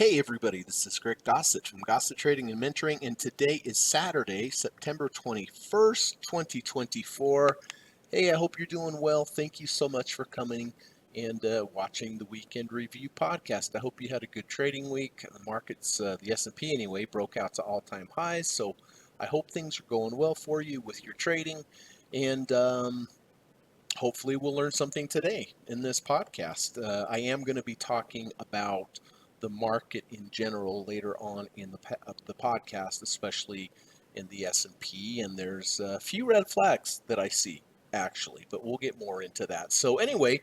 Hey everybody, this is Gossett from Gossett Trading and Mentoring, and today is Saturday, September 21st, 2024. Hey, I hope you're doing well. Thank you so much for coming and watching the Weekend Review podcast. I hope you had a good trading week. The markets, the S&P anyway, broke out to all-time highs, so I hope things are going well for you with your trading, and hopefully we'll learn something today in this podcast. I am going to be talking about the market in general later on in the podcast, especially in the S&P, and there's a few red flags that I see actually, but we'll get more into that. So anyway,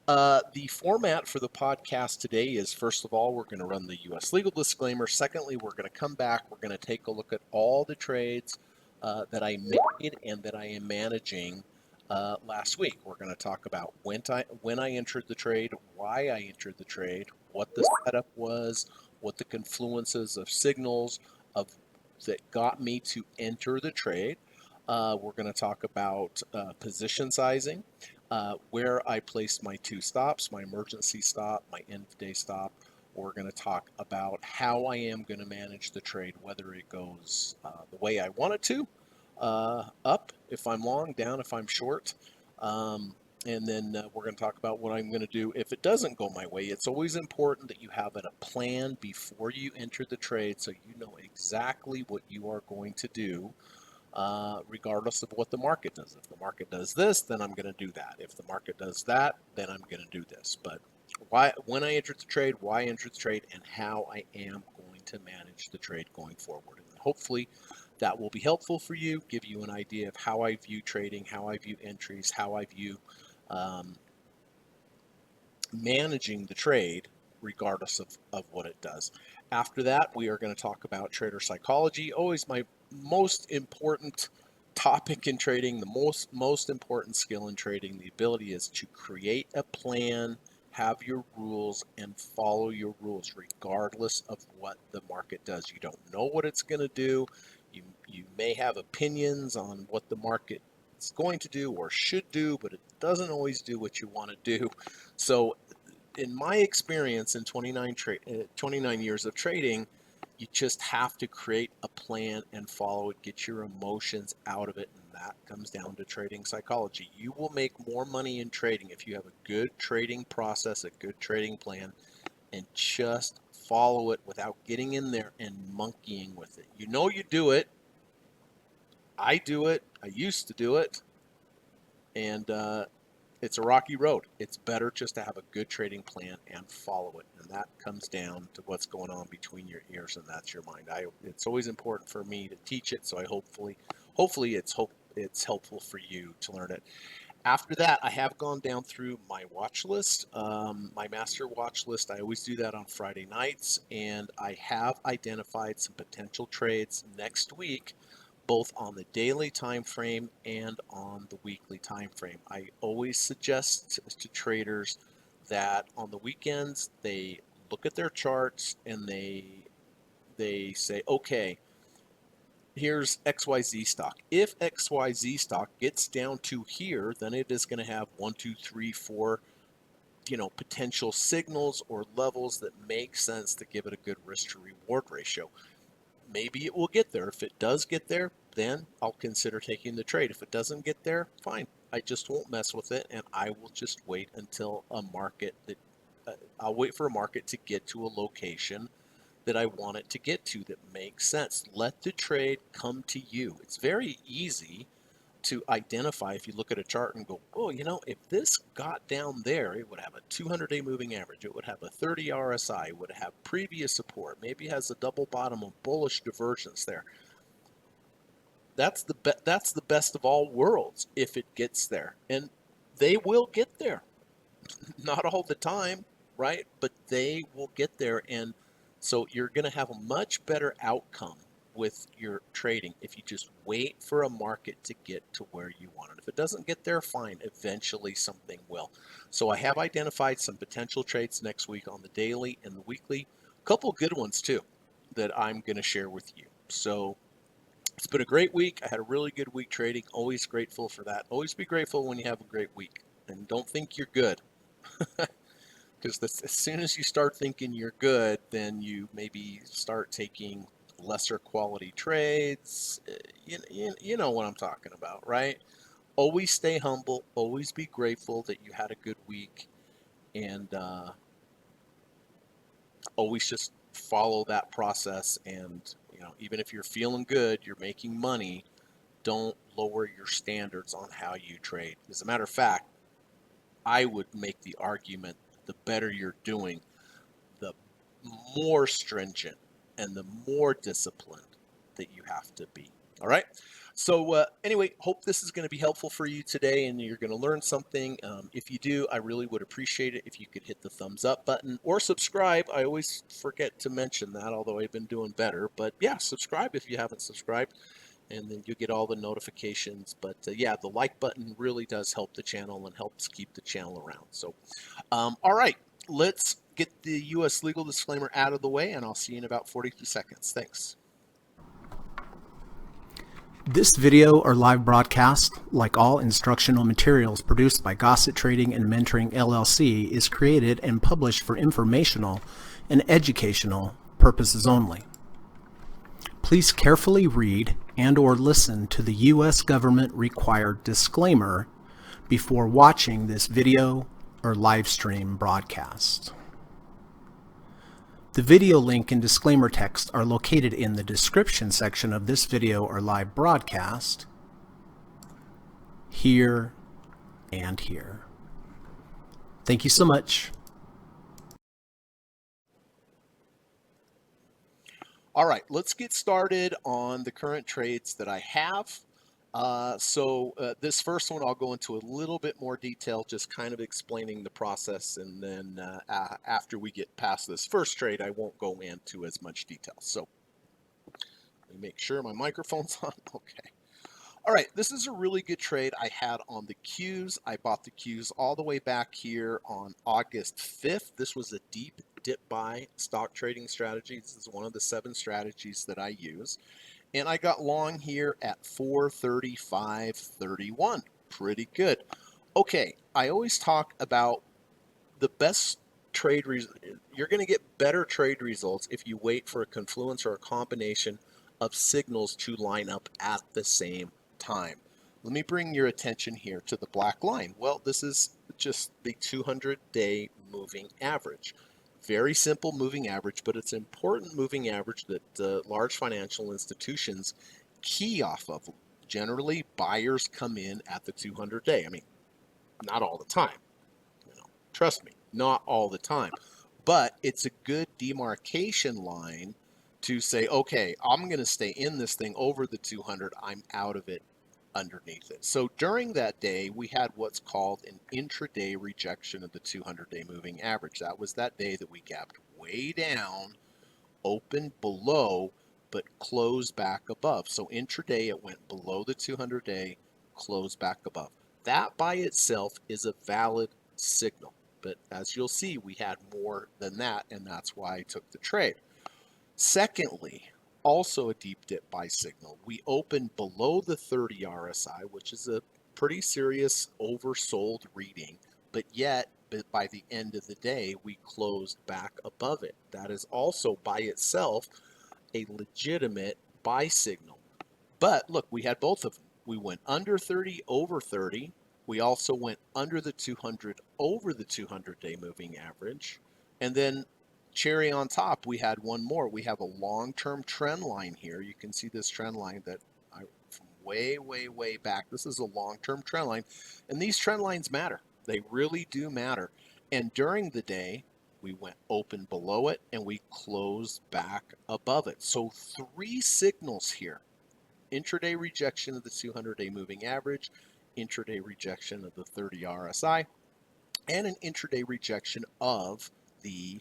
the format for the podcast today is, first of all, we're going to run the U.S. legal disclaimer. Secondly, we're going to come back. We're going to take a look at all the trades that I made and that I am managing last week. We're going to talk about when I entered the trade, why I entered the trade, what the setup was, what the confluences of signals of that got me to enter the trade. We're going to talk about position sizing, where I placed my two stops, my emergency stop, my end of day stop. We're going to talk about how I am going to manage the trade, whether it goes the way I want it to, up if I'm long, down if I'm short. And then we're going to talk about what I'm going to do if it doesn't go my way. It's always important that you have a plan before you enter the trade so you know exactly what you are going to do, regardless of what the market does. If the market does this, then I'm going to do that. If the market does that, then I'm going to do this. But when I entered the trade, why I entered the trade, and how I am going to manage the trade going forward. And hopefully that will be helpful for you, give you an idea of how I view trading, how I view entries, how I view um, managing the trade regardless of what it does. After that, we are going to talk about trader psychology, always my most important topic in trading, the most important skill in trading. The ability is to create a plan, have your rules, and follow your rules regardless of what the market does. You don't know what it's going to do. You may have opinions on what the market is going to do or should do, but it doesn't always do what you want to do. So in my experience in 29 years of trading, you just have to create a plan and follow it, get your emotions out of it, and that comes down to trading psychology. You will make more money in trading if you have a good trading process, a good trading plan, and just follow it without getting in there and monkeying with it. You know you do it. I do it. I used to do it. And it's a rocky road. It's better just to have a good trading plan and follow it. And that comes down to what's going on between your ears, and that's your mind. It's always important for me to teach it, so I hopefully it's helpful for you to learn it. After that, I have gone down through my watch list, my master watch list. I always do that on Friday nights, and I have identified some potential trades next week, both on the daily time frame and on the weekly time frame. I always suggest to traders that on the weekends they look at their charts and they say, okay, here's XYZ stock. If XYZ stock gets down to here, then it is going to have 1, 2, 3, 4, potential signals or levels that make sense to give it a good risk to reward ratio. Maybe it will get there. If it does get there, then I'll consider taking the trade. If it doesn't get there, fine. I just won't mess with it, and I will just wait until I'll wait for a market to get to a location that I want it to get to that makes sense. Let the trade come to you. It's very easy to identify if you look at a chart and go, oh, if this got down there, it would have a 200-day moving average. It would have a 30 RSI. It would have previous support. Maybe it has a double bottom of bullish divergence there. That's the best of all worlds if it gets there. And they will get there. Not all the time, right? But they will get there. And so you're going to have a much better outcome with your trading if you just wait for a market to get to where you want it. If it doesn't get there, fine. Eventually something will. So I have identified some potential trades next week on the daily and the weekly. A couple good ones too that I'm going to share with you. So it's been a great week. I had a really good week trading. Always grateful for that. Always be grateful when you have a great week. And don't think you're good. Because as soon as you start thinking you're good, then you maybe start taking lesser quality trades. You know what I'm talking about, right? Always stay humble. Always be grateful that you had a good week, and always just follow that process. And even if you're feeling good, you're making money. Don't lower your standards on how you trade. As a matter of fact, I would make the argument the better you're doing, the more stringent and the more disciplined that you have to be. All right. So anyway, hope this is going to be helpful for you today and you're going to learn something. If you do, I really would appreciate it if you could hit the thumbs up button or subscribe. I always forget to mention that, although I've been doing better. But yeah, subscribe if you haven't subscribed, and then you get all the notifications. But yeah, the like button really does help the channel and helps keep the channel around. So all right, let's get the U.S. legal disclaimer out of the way, and I'll see you in about 42 seconds. Thanks. This video or live broadcast, like all instructional materials produced by Gossett Trading and Mentoring LLC, is created and published for informational and educational purposes only. Please carefully read and/or listen to the U.S. government required disclaimer before watching this video or live stream broadcast. The video link and disclaimer text are located in the description section of this video or live broadcast, here and here. Thank you so much. All right, let's get started on the current trades that I have. This first one, I'll go into a little bit more detail, just kind of explaining the process. And then after we get past this first trade, I won't go into as much detail. So let me make sure my microphone's on. Okay. All right, this is a really good trade I had on the Qs. I bought the Qs all the way back here on August 5th. This was a deep dip buy stock trading strategy. This is one of the 7 strategies that I use. And I got long here at 435.31. Pretty good. Okay, I always talk about the best trade you're going to get better trade results if you wait for a confluence or a combination of signals to line up at the same time. Let me bring your attention here to the black line. Well, this is just the 200-day moving average. Very simple moving average, but it's an important moving average that large financial institutions key off of. Generally, buyers come in at the 200-day. I mean, not all the time. Trust me, not all the time. But it's a good demarcation line to say, okay, I'm going to stay in this thing over the 200. I'm out of it underneath it. So during that day, we had what's called an intraday rejection of the 200-day moving average. That was that day that we gapped way down, opened below, but closed back above. So intraday, it went below the 200-day, closed back above. That by itself is a valid signal. But as you'll see, we had more than that, and that's why I took the trade. Secondly, also a deep dip buy signal. We opened below the 30 RSI, which is a pretty serious oversold reading, but yet by the end of the day, we closed back above it. That is also by itself a legitimate buy signal. But look, we had both of them. We went under 30, over 30. We also went under the 200, over the 200-day moving average. And then cherry on top, we had one more. We have a long-term trend line here. You can see this trend line that from way, way, way back. This is a long-term trend line. And these trend lines matter. They really do matter. And during the day, we went open below it and we closed back above it. So 3 signals here. Intraday rejection of the 200-day moving average, intraday rejection of the 30 RSI, and an intraday rejection of the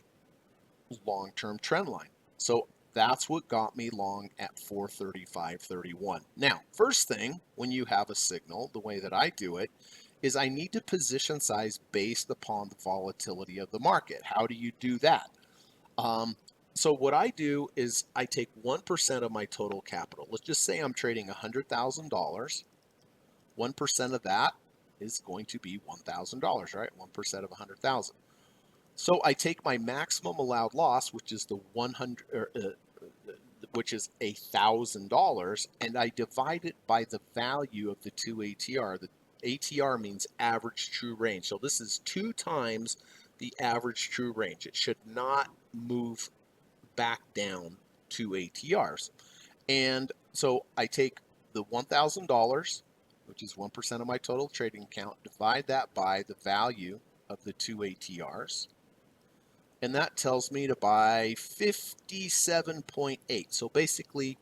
long-term trend line. So that's what got me long at 435.31. Now, first thing, when you have a signal, the way that I do it is I need to position size based upon the volatility of the market. How do you do that? So what I do is I take 1% of my total capital. Let's just say I'm trading $100,000. 1% of that is going to be $1,000, right? 1% of 100,000. So I take my maximum allowed loss, which is the 100, which is $1,000, and I divide it by the value of the 2 ATR. The ATR means average true range. So this is 2 times the average true range. It should not move back down 2 ATRs. And so I take the $1,000, which is 1% of my total trading account, divide that by the value of the 2 ATRs, and that tells me to buy 57.8. So basically,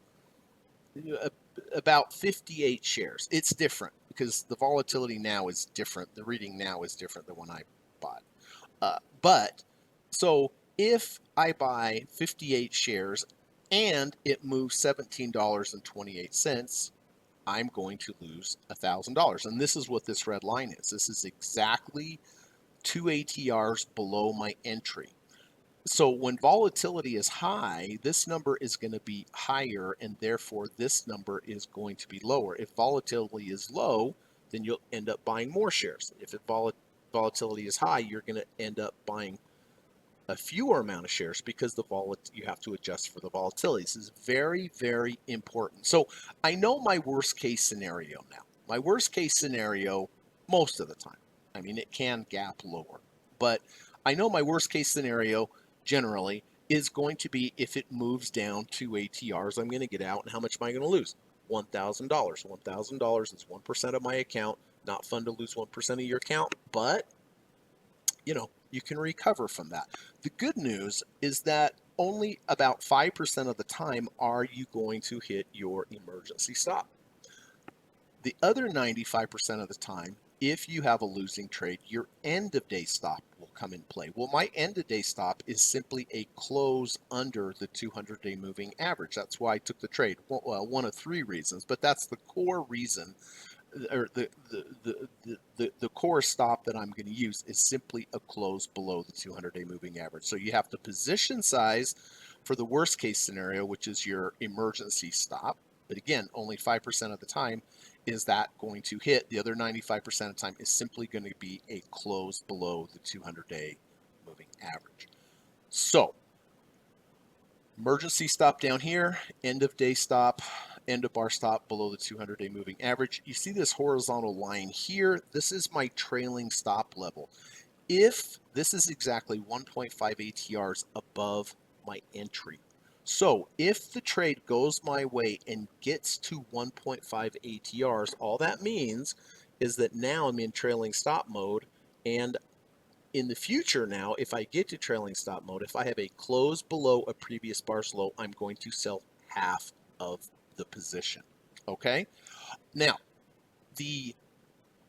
about 58 shares. It's different because the volatility now is different. The reading now is different than when I bought. But so if I buy 58 shares and it moves $17.28, I'm going to lose $1,000. And this is what this red line is. This is exactly 2 ATRs below my entry. So when volatility is high, this number is going to be higher, and therefore this number is going to be lower. If volatility is low, then you'll end up buying more shares. If volatility is high, you're going to end up buying a fewer amount of shares because you have to adjust for the volatility. This is very, very important. So I know my worst case scenario now. My worst case scenario, most of the time, I mean, it can gap lower, but I know my worst case scenario generally is going to be if it moves down 2 ATRs, I'm going to get out, and how much am I going to lose? $1,000. $1,000 is 1% of my account. Not fun to lose 1% of your account, but you can recover from that. The good news is that only about 5% of the time are you going to hit your emergency stop. The other 95% of the time, if you have a losing trade, your end of day stop will come in play. Well, my end of day stop is simply a close under the 200-day moving average. That's why I took the trade. Well, one of three reasons, but that's the core reason, or the core stop that I'm going to use is simply a close below the 200-day moving average. So you have the position size for the worst case scenario, which is your emergency stop. But again, only 5% of the time is that going to hit. The other 95% of the time is simply going to be a close below the 200-day moving average. So emergency stop down here, end of day stop, end of bar stop below the 200-day moving average. You see this horizontal line here? This is my trailing stop level. If this is exactly 1.5 ATRs above my entry. So if the trade goes my way and gets to 1.5 ATRs, all that means is that now I'm in trailing stop mode, and in the future now, if I get to trailing stop mode, if I have a close below a previous bar's low, I'm going to sell half of the position. Okay? Now, the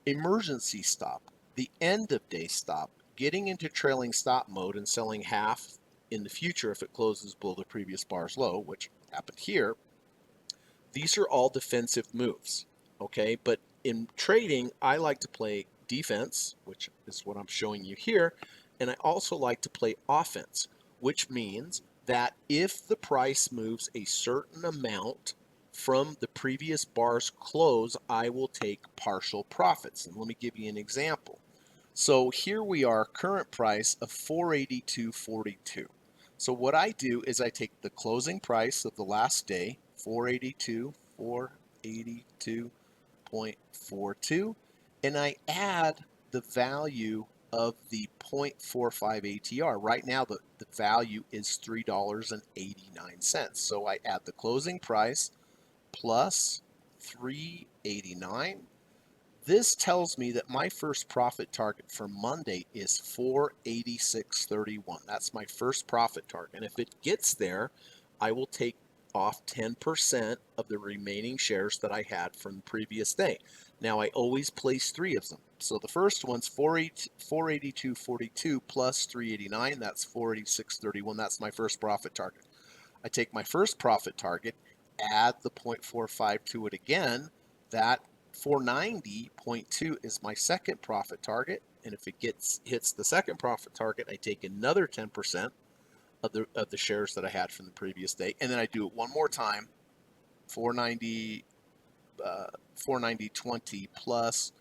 emergency stop, the end of day stop, getting into trailing stop mode and selling half in the future if it closes below the previous bar's low, which happened here, these are all defensive moves. Okay? But in trading, I like to play defense, which is what I'm showing you here, and I also like to play offense, which means that if the price moves a certain amount from the previous bar's close, I will take partial profits. And let me give you an example. So here we are, current price of 482.42. So what I do is I take the closing price of the last day, 482.42, and I add the value of the 0.45 ATR. Right now, the value is $3.89. So I add the closing price plus 389. This tells me that my first profit target for Monday is 486.31. That's my first profit target. And if it gets there, I will take off 10% of the remaining shares that I had from the previous day. Now I always place 3 of them. So the first one's 482.42 plus 389. That's 486.31. That's my first profit target. I take my first profit target, add the 0.45 to it again. That 490.2 is my second profit target, and if it hits the second profit target, I take another 10% of the shares that I had from the previous day, and then I do it one more time. 490.20 plus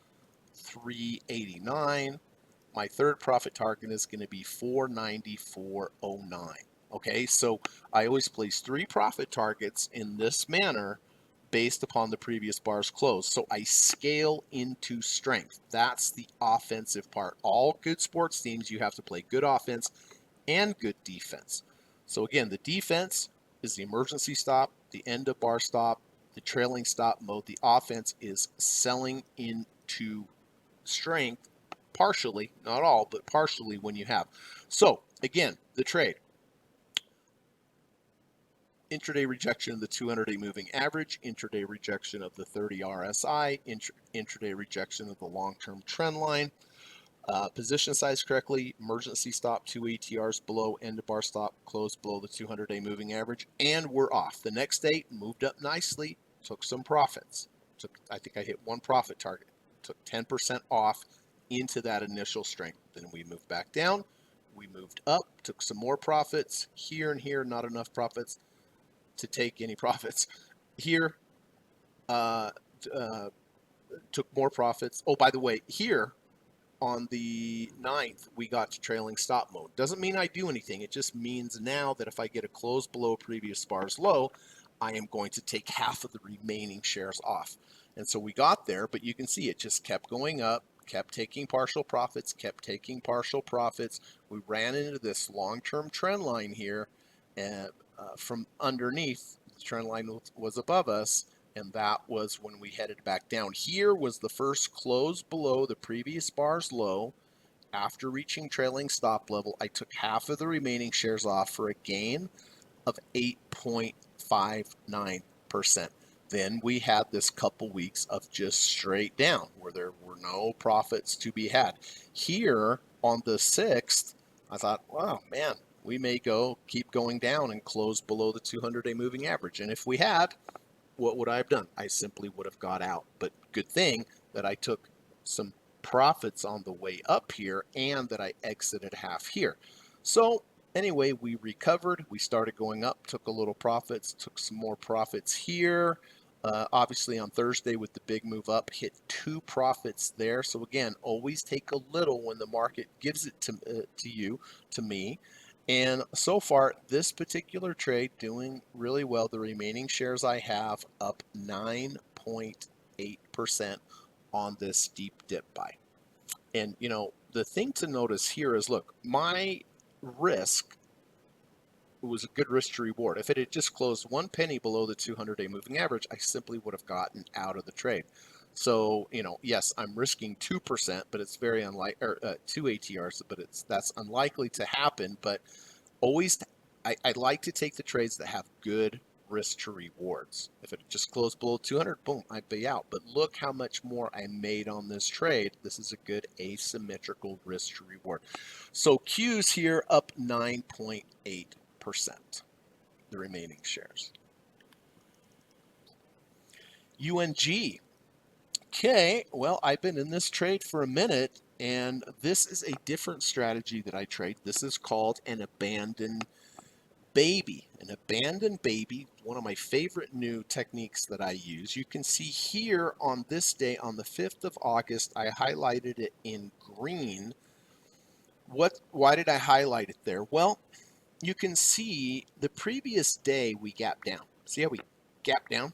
389. my third profit target is going to be 494.09. Okay, so I always place 3 profit targets in this manner based upon the previous bar's close. So I scale into strength. That's the offensive part. All good sports teams, you have to play good offense and good defense. So again, the defense is the emergency stop, the end of bar stop, the trailing stop mode. The offense is selling into strength partially, not all, but partially when you have. So again, the trade. Intraday rejection of the 200-day moving average, intraday rejection of the 30 RSI, intraday rejection of the long-term trend line, position size correctly, emergency stop 2 ATRs below, end of bar stop, close below the 200-day moving average, and we're off. The next day moved up nicely, took some profits. I think I hit 1 profit target, took 10% off into that initial strength. Then we moved back down, we moved up, took some more profits. Here and here, not enough profits to take any profits. Here, uh, uh, took more profits. Oh, by the way, here on the 9th, we got to trailing stop mode. Doesn't mean I do anything. It just means now that if I get a close below previous bar's low, I am going to take half of the remaining shares off. And so we got there, but you can see it just kept going up, kept taking partial profits, kept taking partial profits. We ran into this long-term trend line here, and from underneath, the trend line was above us, and that was when we headed back down. Here was the first close below the previous bar's low. After reaching trailing stop level, I took half of the remaining shares off for a gain of 8.59%. Then we had this couple weeks of just straight down where there were no profits to be had. Here on the 6th, I thought, wow, man, we may keep going down and close below the 200-day moving average. And if we had, what would I have done? I simply would have got out. But good thing that I took some profits on the way up here and that I exited half here. So anyway, we recovered. We started going up, took a little profits, took some more profits here. Obviously on Thursday with the big move up, hit 2 profits there. So again, always take a little when the market gives it to you, to me. And so far, this particular trade doing really well. The remaining shares I have up 9.8% on this deep dip buy. And, you know, the thing to notice here is, look, my risk was a good risk to reward. If it had just closed 1 penny below the 200-day moving average, I simply would have gotten out of the trade. So, you know, yes, I'm risking 2%, but it's very unlikely, or 2 ATRs, but that's unlikely to happen. But always, I like to take the trades that have good risk to rewards. If it just closed below 200, boom, I'd be out. But look how much more I made on this trade. This is a good asymmetrical risk to reward. So Q's here up 9.8%, the remaining shares. UNG. Okay, well, I've been in this trade for a minute, and this is a different strategy that I trade. This is called an abandoned baby. An abandoned baby, one of my favorite new techniques that I use. You can see here on this day, on the 5th of August, I highlighted it in green. Why did I highlight it there? Well, you can see the previous day we gapped down. See how we gapped down?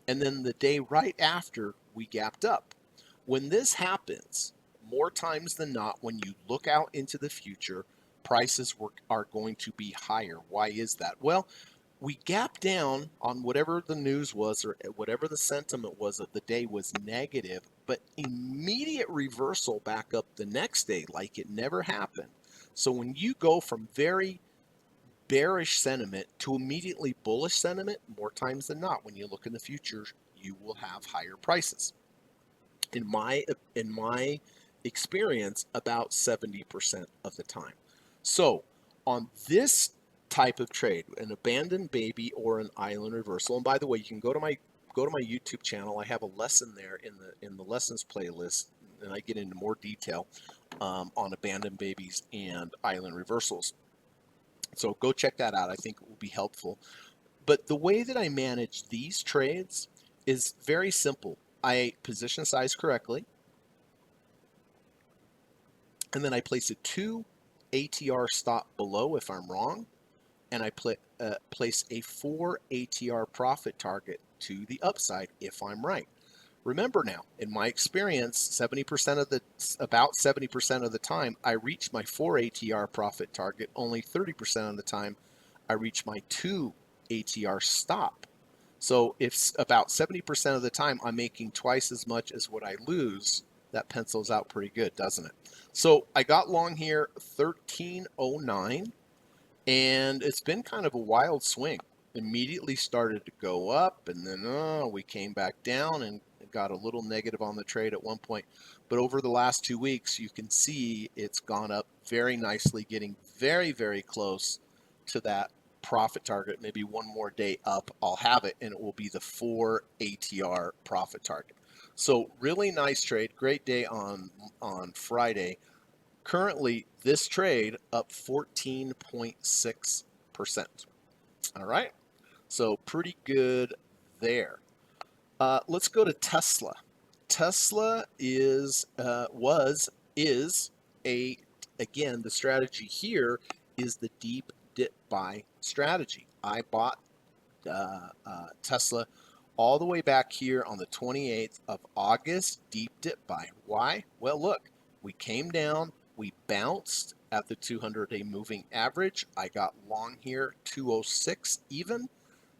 And then the day right after, we gapped up. When this happens, more times than not, when you look out into the future, prices are going to be higher. Why is that? Well, we gapped down on whatever the news was or whatever the sentiment was of the day was negative, but immediate reversal back up the next day like it never happened. So when you go from very bearish sentiment to immediately bullish sentiment, more times than not, when you look in the future, you will have higher prices. In my experience, about 70% of the time. So on this type of trade, an abandoned baby or an island reversal, and by the way, you can go to my YouTube channel. I have a lesson there in the lessons playlist, and I get into more detail on abandoned babies and island reversals. So go check that out. I think it will be helpful. But the way that I manage these trades is very simple. I position size correctly. and then I place a 2 ATR stop below if I'm wrong, and I place a 4 ATR profit target to the upside if I'm right. Remember now, in my experience, 70% of the about 70% of the time, I reach my 4 ATR profit target. Only 30% of the time, I reach my 2 ATR stop. So if about 70% of the time I'm making twice as much as what I lose, that pencils out pretty good, doesn't it? So I got long here 1309, and it's been kind of a wild swing. Immediately started to go up, and then we came back down and got a little negative on the trade at one point. But over the last 2 weeks, you can see it's gone up very nicely, getting very, very close to that profit target. Maybe one more day up, I'll have it, and it will be the 4 ATR profit target. So really nice trade. Great day on Friday. Currently, this trade up 14.6%. All right. So pretty good there. Let's go to Tesla. Tesla is a, again, the strategy here is the deep dip buy strategy. I bought Tesla all the way back here on the 28th of August, deep dip buy. Why? Well, look, we came down, we bounced at the 200-day moving average. I got long here, 206 even.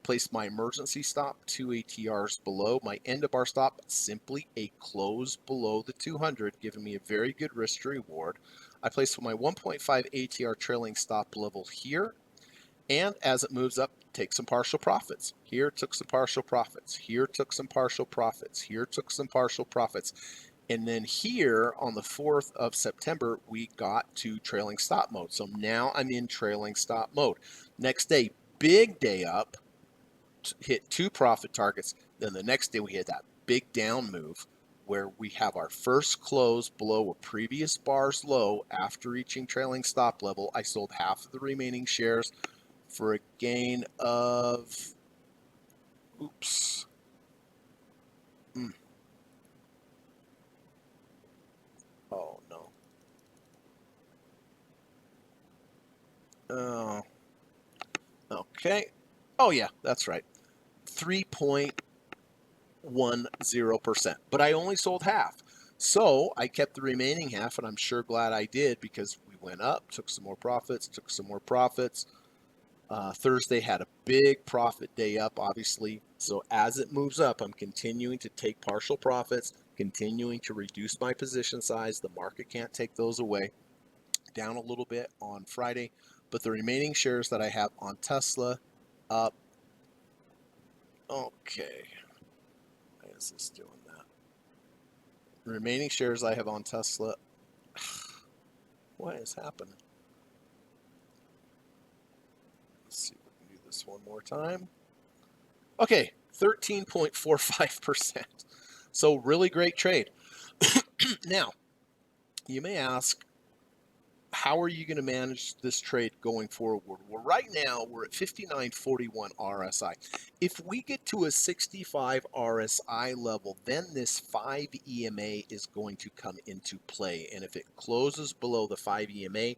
Placed my emergency stop 2 ATRs below. My end of bar stop, simply a close below the 200, giving me a very good risk to reward. I placed my 1.5 ATR trailing stop level here. And as it moves up, take some partial profits. Here took some partial profits. Here took some partial profits. Here took some partial profits. And then here on the 4th of September, we got to trailing stop mode. So now I'm in trailing stop mode. Next day, big day up, hit 2 profit targets. Then the next day we hit that big down move where we have our first close below a previous bar's low after reaching trailing stop level. I sold half of the remaining shares for a gain of, oops, oh no, oh, okay, oh yeah, that's right, 3.10%, but I only sold half. So I kept the remaining half, and I'm sure glad I did because we went up, took some more profits, Thursday had a big profit day up, obviously. So as it moves up, I'm continuing to take partial profits, continuing to reduce my position size. The market can't take those away. Down a little bit on Friday, but the remaining shares that I have on Tesla up. Okay. Why is this doing that? The remaining shares I have on Tesla. What is happening? Let's see if we can do this one more time. Okay, 13.45%. So really great trade. Now, you may ask, how are you going to manage this trade going forward? Well, right now we're at 59.41 RSI. If we get to a 65 RSI level, then this 5 EMA is going to come into play. And if it closes below the 5 EMA,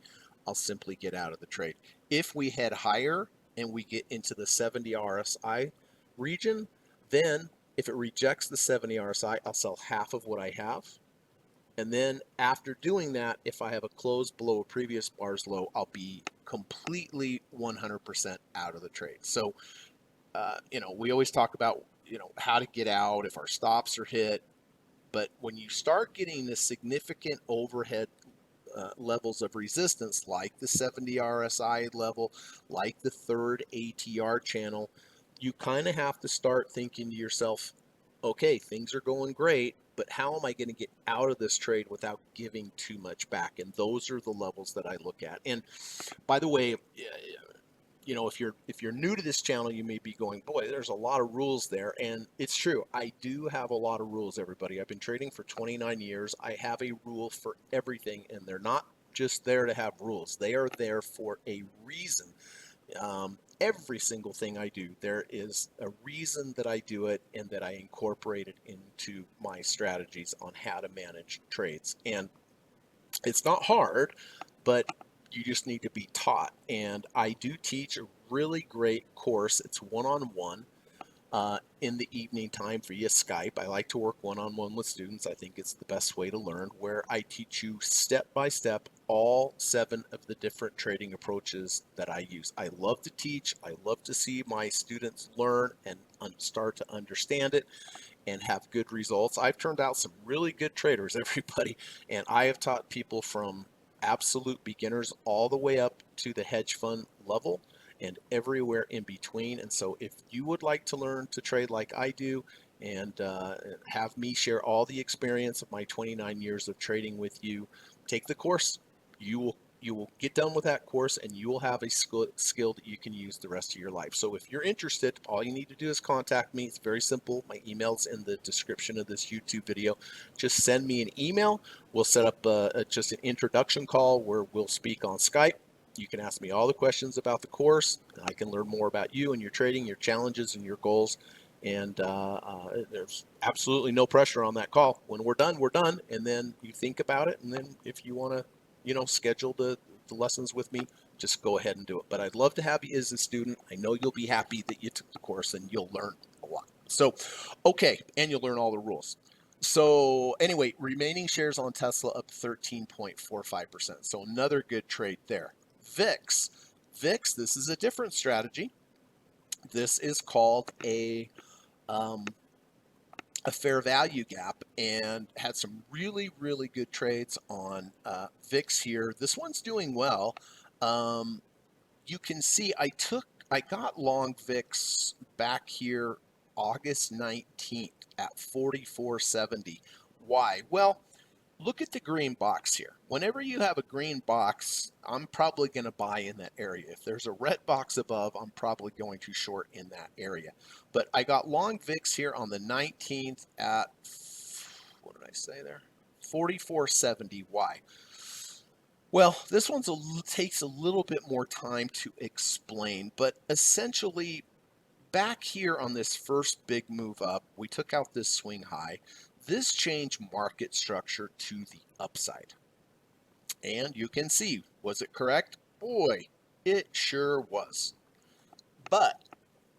I'll simply get out of the trade. If we head higher and we get into the 70 RSI region, then if it rejects the 70 RSI, I'll sell half of what I have. And then after doing that, if I have a close below a previous bar's low, I'll be completely 100% out of the trade. So, we always talk about, how to get out if our stops are hit. But when you start getting the significant overhead levels of resistance, like the 70 RSI level, like the third ATR channel, you kind of have to start thinking to yourself, okay, things are going great, but how am I going to get out of this trade without giving too much back? And those are the levels that I look at. And by the way, if you're new to this channel, you may be going, boy, there's a lot of rules there. And it's true. I do have a lot of rules, everybody. I've been trading for 29 years. I have a rule for everything, and they're not just there to have rules. They are there for a reason. Every single thing I do, there is a reason that I do it and that I incorporate it into my strategies on how to manage trades. And It's not hard, but you just need to be taught. And I do teach a really great course. It's one-on-one in the evening time via Skype. I like to work one-on-one with students. I think it's the best way to learn, where I teach you step by step all 7 of the different trading approaches that I use. I love to teach. I love to see my students learn and start to understand it and have good results. I've turned out some really good traders, everybody, and I have taught people from absolute beginners all the way up to the hedge fund level and everywhere in between. And so if you would like to learn to trade like I do and have me share all the experience of my 29 years of trading with you, take the course. You will get done with that course and you will have a skill that you can use the rest of your life. So if you're interested, all you need to do is contact me. It's very simple. My email's in the description of this YouTube video. Just send me an email. We'll set up just an introduction call where we'll speak on Skype. You can ask me all the questions about the course. I can learn more about you and your trading, your challenges, and your goals. And there's absolutely no pressure on that call. When we're done, we're done. And then you think about it. And then if you want to schedule the lessons with me, just go ahead and do it. But I'd love to have you as a student. I know you'll be happy that you took the course and you'll learn a lot. So, okay, and you'll learn all the rules. So anyway, remaining shares on Tesla up 13.45%. So another good trade there. VIX. VIX, this is a different strategy. This is called um, a fair value gap, and had some really, really good trades on VIX here. This one's doing well. Um, you can see I got long VIX back here August 19th at 44.70. Why? Well, look at the green box here. Whenever you have a green box, I'm probably going to buy in that area. If there's a red box above, I'm probably going to short in that area. But I got long VIX here on the 19th at, what did I say there? 44.70. Why? Well, this one takes a little bit more time to explain, but essentially back here on this first big move up, we took out this swing high. This changed market structure to the upside. And you can see, was it correct? Boy, it sure was. But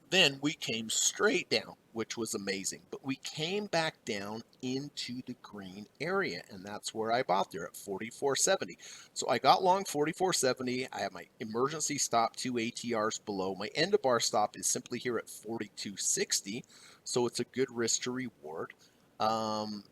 then we came straight down, which was amazing. But we came back down into the green area, and that's where I bought there at 44.70. So I got long 44.70. I have my emergency stop 2 ATRs below. My end of bar stop is simply here at 42.60. So it's a good risk to reward.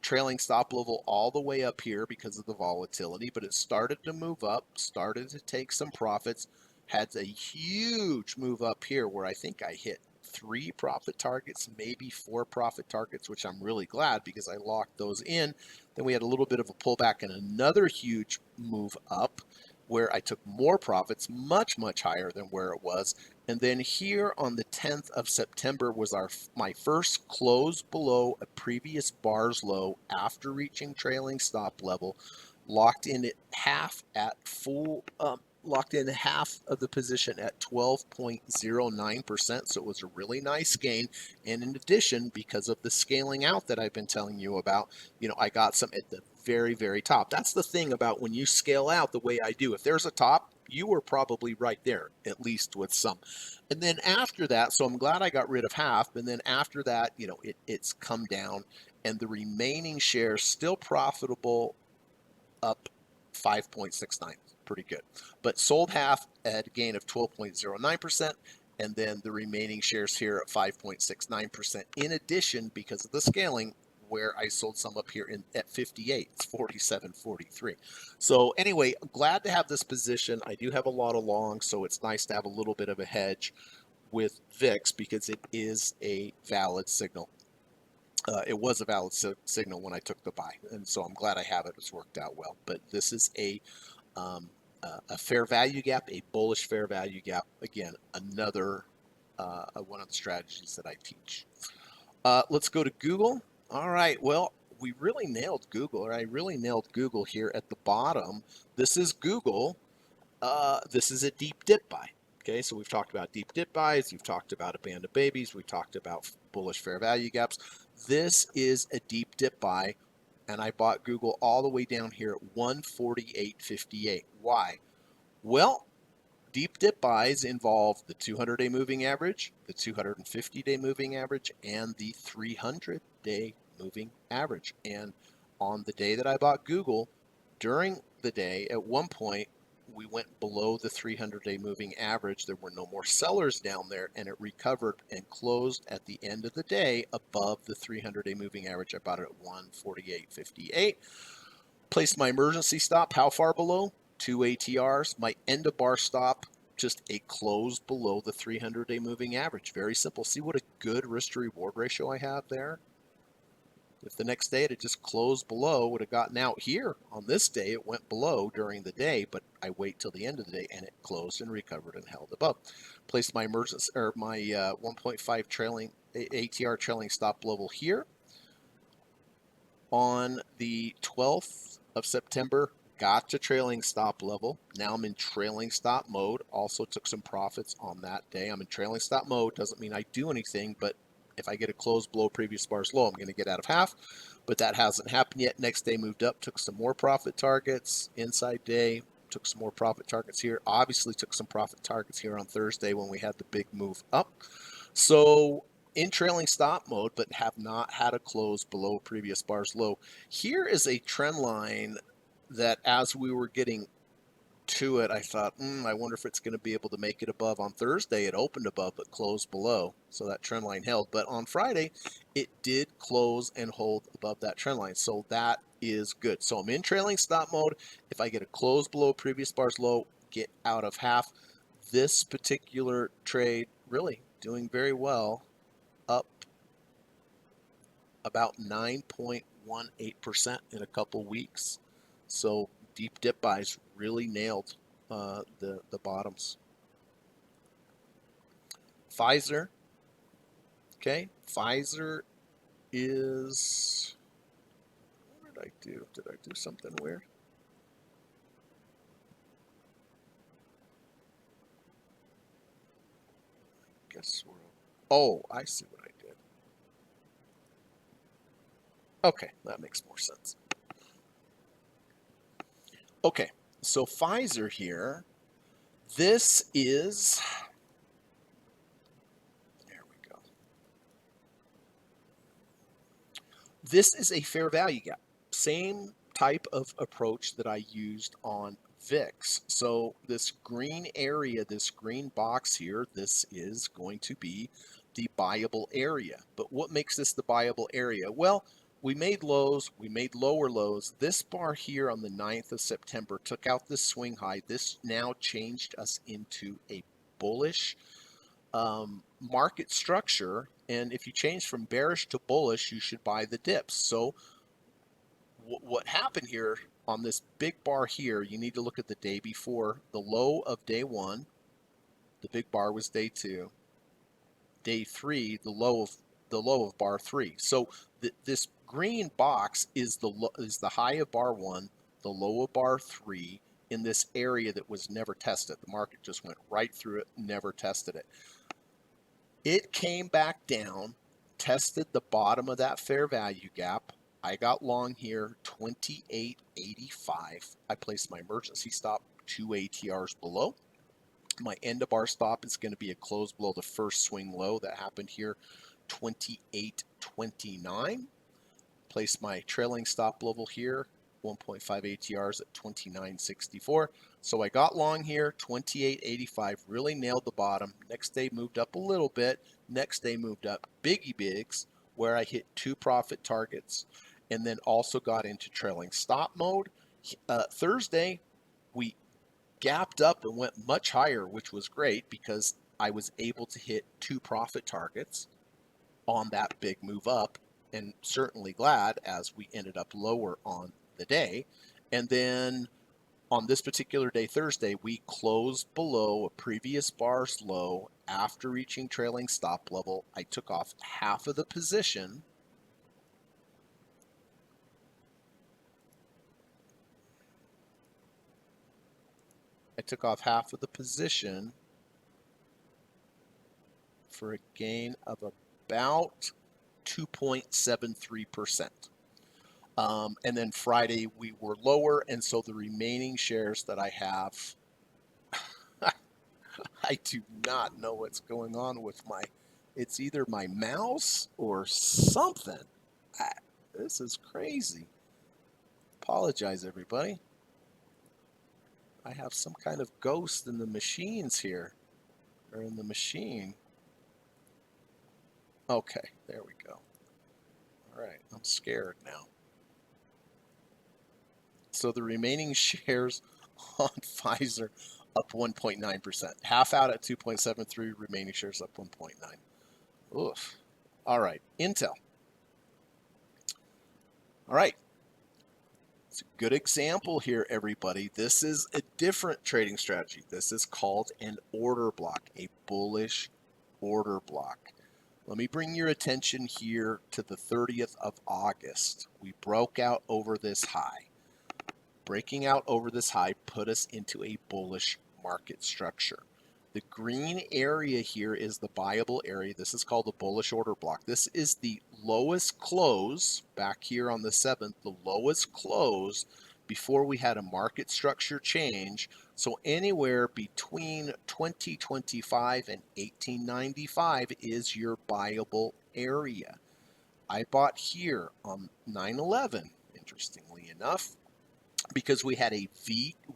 Trailing stop level all the way up here because of the volatility, but it started to move up, started to take some profits, had a huge move up here where I think I hit 3 profit targets, maybe 4 profit targets, which I'm really glad because I locked those in. Then we had a little bit of a pullback and another huge move up where I took more profits, much, much higher than where it was. And then here on the 10th of September was my first close below a previous bars low after reaching trailing stop level, locked in at half at full, locked in half of the position at 12.09%. So it was a really nice gain. And in addition, because of the scaling out that I've been telling you about, I got some at the very, very top. That's the thing about when you scale out the way I do. If there's a top, you were probably right there, at least with some. And then after that, so I'm glad I got rid of half. And then after that, it's come down, and the remaining shares still profitable, up 5.69. Pretty good. But sold half at a gain of 12.09%. And then the remaining shares here at 5.69%. In addition, because of the scaling, where I sold some up here at 58, it's 47.43. So anyway, glad to have this position. I do have a lot of long, so it's nice to have a little bit of a hedge with VIX because it is a valid signal. It was a valid signal when I took the buy, and so I'm glad I have it. It's worked out well. But this is a fair value gap, a bullish fair value gap. Again, another one of the strategies that I teach. Let's go to Google. All right, well, we really nailed Google, or I really nailed Google here at the bottom. This is Google. This is a deep dip buy. Okay, so we've talked about deep dip buys. You've talked about a band of babies. We've talked about bullish fair value gaps. This is a deep dip buy and I bought Google all the way down here at 148.58. Why? Well, deep dip buys involve the 200-day moving average, the 250-day moving average, and the 300-day moving average. And on the day that I bought Google, during the day, at one point, we went below the 300-day moving average. There were no more sellers down there, and it recovered and closed at the end of the day above the 300-day moving average. I bought it at 148.58. Placed my emergency stop how far below? 2 ATRs. My end of bar stop, just a close below the 300-day moving average. Very simple. See what a good risk to reward ratio I have there? If the next day it had just closed below, would have gotten out here. On this day, it went below during the day, but I wait till the end of the day and it closed and recovered and held above. Placed my emergency or my 1.5 trailing ATR trailing stop level here. On the 12th of September, got to trailing stop level. Now I'm in trailing stop mode. Also took some profits on that day. I'm in trailing stop mode. Doesn't mean I do anything, but if I get a close below previous bar's low, I'm going to get out of half. But that hasn't happened yet. Next day moved up, took some more profit targets. Inside day, took some more profit targets here. Obviously took some profit targets here on Thursday when we had the big move up. So in trailing stop mode, but have not had a close below previous bar's low. Here is a trend line that as we were getting to it, I thought, I wonder if it's going to be able to make it above. On Thursday, it opened above but closed below, so that trend line held. But on Friday, it did close and hold above that trend line, so that is good. So I'm in trailing stop mode. If I get a close below previous bar's low, get out of half. This particular trade really doing very well, up about 9.18% in a couple weeks. So deep dip buys really nailed the bottoms. Pfizer, okay, Pfizer is, what did I do? Did I do something weird? Guess we're, oh, I see what I did. Okay, that makes more sense. Okay, so Pfizer here, this is, there we go. This is a fair value gap. Same type of approach that I used on VIX. So this green area, this green box here, this is going to be the buyable area. But what makes this the buyable area? Well, we made lows, we made lower lows. This bar here on the 9th of September took out this swing high. This now changed us into a bullish market structure. And if you change from bearish to bullish, you should buy the dips. So what happened here on this big bar here, you need to look at the day before. The low of day one, the big bar was day two. Day three, the low of bar three. So this green box is the high of bar one, the low of bar three in this area that was never tested. The market just went right through it, never tested it. It came back down, tested the bottom of that fair value gap. I got long here, 28.85. I placed my emergency stop 2 ATRs below. My end of bar stop is going to be a close below the first swing low that happened here, 28.29. Place my trailing stop level here, 1.5 ATRs at 29.64. So I got long here, 28.85, really nailed the bottom. Next day moved up a little bit. Next day moved up biggie bigs, where I hit 2 profit targets, and then also got into trailing stop mode. Thursday, we gapped up and went much higher, which was great because I was able to hit 2 profit targets on that big move up, and certainly glad as we ended up lower on the day. And then on this particular day, Thursday, we closed below a previous bar's low after reaching trailing stop level. I took off half of the position. For a gain of about 2.73%. And then Friday we were lower, and so the remaining shares that I have, I do not know what's going on with it's either my mouse or something. I, this is crazy. Apologize, everybody. I have some kind of ghost in the machines here, or in the machine. Okay, there we go. All right, I'm scared now. So the remaining shares on Pfizer up 1.9%. Half out at 2.73, remaining shares up 1.9. Oof. All right, Intel. All right. It's a good example here, everybody. This is a different trading strategy. This is called an order block, a bullish order block. Let me bring your attention here to the 30th of August. We broke out over this high. Breaking out over this high put us into a bullish market structure. The green area here is the buyable area. This is called the bullish order block. This is the lowest close back here on the 7th, the lowest close before we had a market structure change. So anywhere between 2025 and 1895 is your buyable area. I bought here on 9/11, interestingly enough, because we had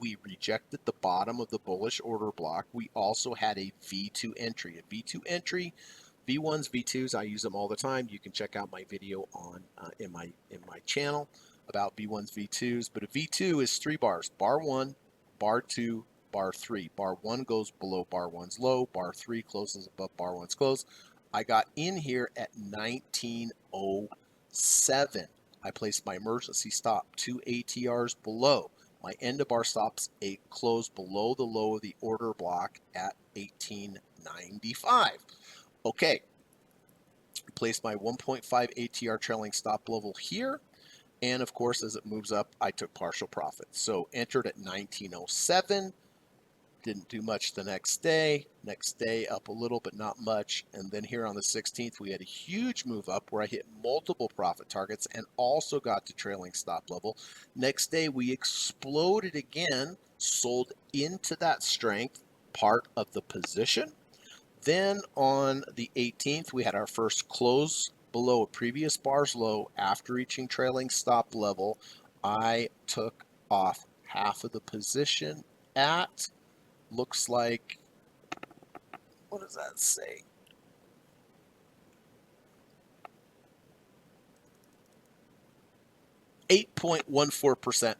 we rejected the bottom of the bullish order block. We also had a V2 entry. A V2 entry, V1s, V2s, I use them all the time. You can check out my video on in my channel about V1s, V2s. But a V2 is 3 bars: bar 1, bar 2, bar 3. Bar 1 goes below bar 1's low. Bar 3 closes above bar 1's close. I got in here at 1907. I placed my emergency stop 2 ATRs below. My end of bar stops closed below the low of the order block at 1895. Okay, placed my 1.5 ATR trailing stop level here. And of course, as it moves up, I took partial profit. So entered at 1907. Didn't do much the next day. Next day up a little, but not much. And then here on the 16th, we had a huge move up where I hit multiple profit targets and also got to trailing stop level. Next day, we exploded again, sold into that strength part of the position. Then on the 18th, we had our first close below a previous bar's low after reaching trailing stop level. I took off half of the position at, looks like, what does that say? %8.14%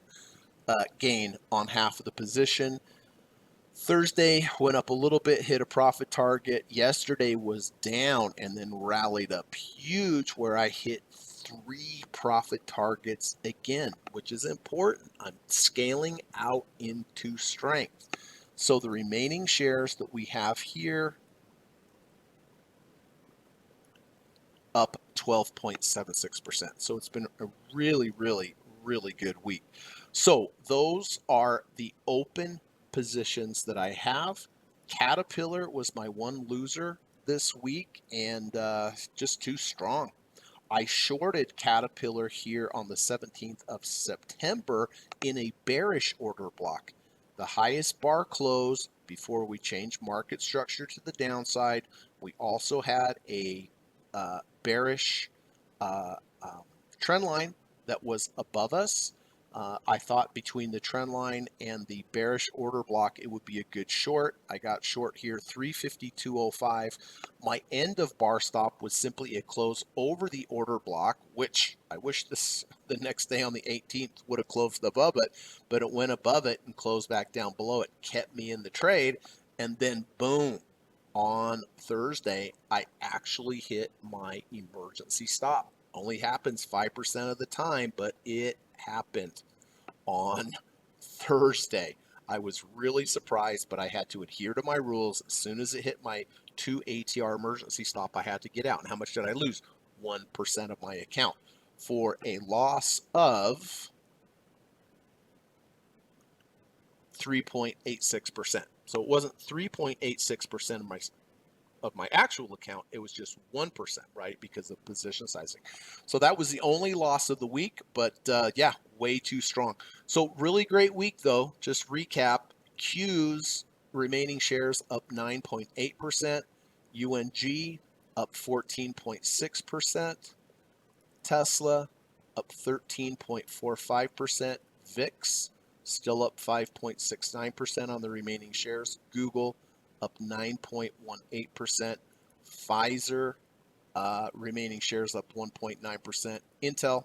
gain on half of the position. Thursday went up a little bit, hit a profit target. Yesterday was down and then rallied up huge where I hit 3 profit targets again, which is important. I'm scaling out into strength. So the remaining shares that we have here up 12.76%. So it's been a really, really, really good week. So those are the open positions that I have. Caterpillar was my one loser this week, and just too strong. I shorted Caterpillar here on the 17th of September in a bearish order block. The highest bar close before we changed market structure to the downside. We also had a bearish uh, um, trend line that was above us. I thought between the trend line and the bearish order block, it would be a good short. I got short here, 352.05. My end of bar stop was simply a close over the order block, which I wish the next day on the 18th would have closed above it, but it went above it and closed back down below it, kept me in the trade, and then boom, on Thursday, I actually hit my emergency stop. Only happens 5% of the time, but it happened on Thursday. I was really surprised, but I had to adhere to my rules. As soon as it hit my 2 ATR emergency stop, I had to get out. And how much did I lose? 1% of my account for a loss of 3.86%. So it wasn't 3.86% of my of my actual account, it was just 1%, right? Because of position sizing. So that was the only loss of the week, but yeah, way too strong. So really great week though. Just recap, Q's remaining shares up 9.8%, UNG up 14.6%, Tesla up 13.45%, VIX still up 5.69% on the remaining shares, Google up 9.18%, Pfizer remaining shares up 1.9%, Intel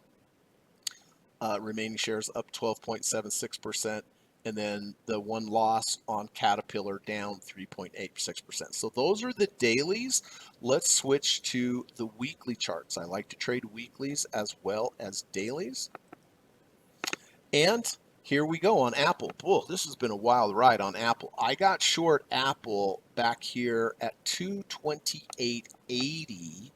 remaining shares up 12.76%, and then the one loss on Caterpillar down 3.86%. So those are the dailies. Let's switch to the weekly charts. I like to trade weeklies as well as dailies. And here we go on Apple. Whoa, this has been a wild ride on Apple. I got short Apple back here at 228.80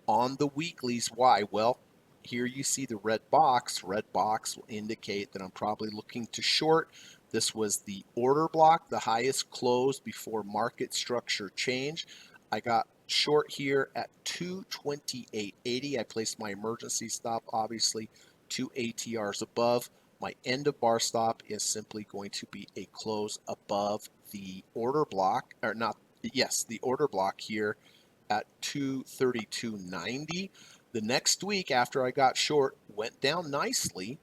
on the weeklies. Why? Well, here you see the red box. Red box will indicate that I'm probably looking to short. This was the order block, the highest close before market structure change. I got short here at 228.80. I placed my emergency stop, obviously, 2 ATRs above. My end of bar stop is simply going to be a close above the order block, or not, yes, the order block here at 232.90. The next week after I got short, went down nicely,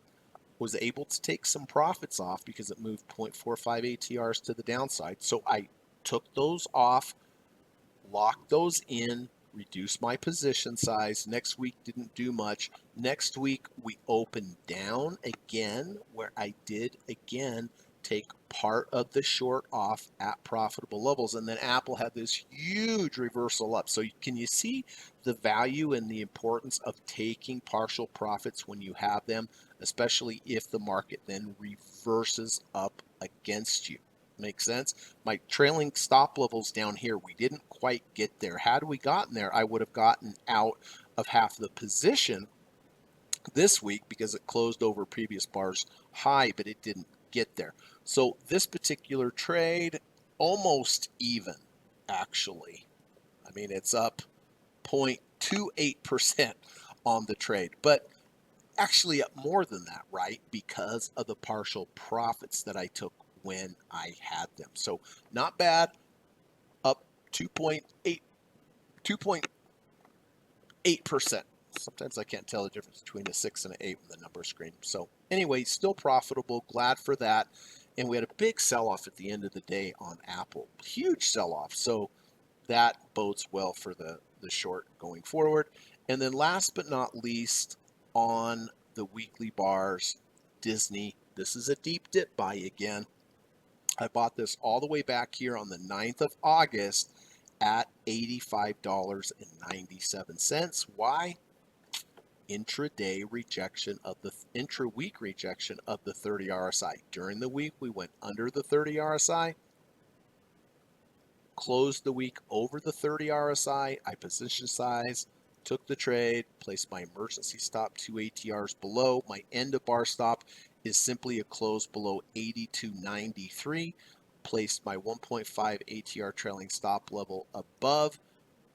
was able to take some profits off because it moved 0.45 ATRs to the downside. So I took those off, locked those in, reduced my position size. Next week didn't do much. Next week we opened down again, where I did again take part of the short off at profitable levels, and then Apple had this huge reversal up. So can you see the value and the importance of taking partial profits when you have them, especially if the market then reverses up against you? Make sense? My trailing stop levels down here, we didn't quite get there. Had we gotten there, I would have gotten out of half the position this week because it closed over previous bar's high, but it didn't get there. So this particular trade, almost even, actually. I mean, it's up 0.28% on the trade, but actually up more than that, right? Because of the partial profits that I took when I had them. So not bad, up 2.8%. Sometimes I can't tell the difference between a 6 and an 8 with the number screen. So anyway, still profitable, glad for that. And we had a big sell-off at the end of the day on Apple, huge sell-off. So that bodes well for the short going forward. And then last but not least, on the weekly bars, Disney. This is a deep dip buy again. I bought this all the way back here on the 9th of August at $85.97. Why? Intraday rejection of the intra-week rejection of the 30 RSI. During the week, we went under the 30 RSI, closed the week over the 30 RSI. I position size, took the trade, placed my emergency stop 2 ATRs below. My end of bar stop is simply a close below 82.93. Placed my 1.5 ATR trailing stop level above.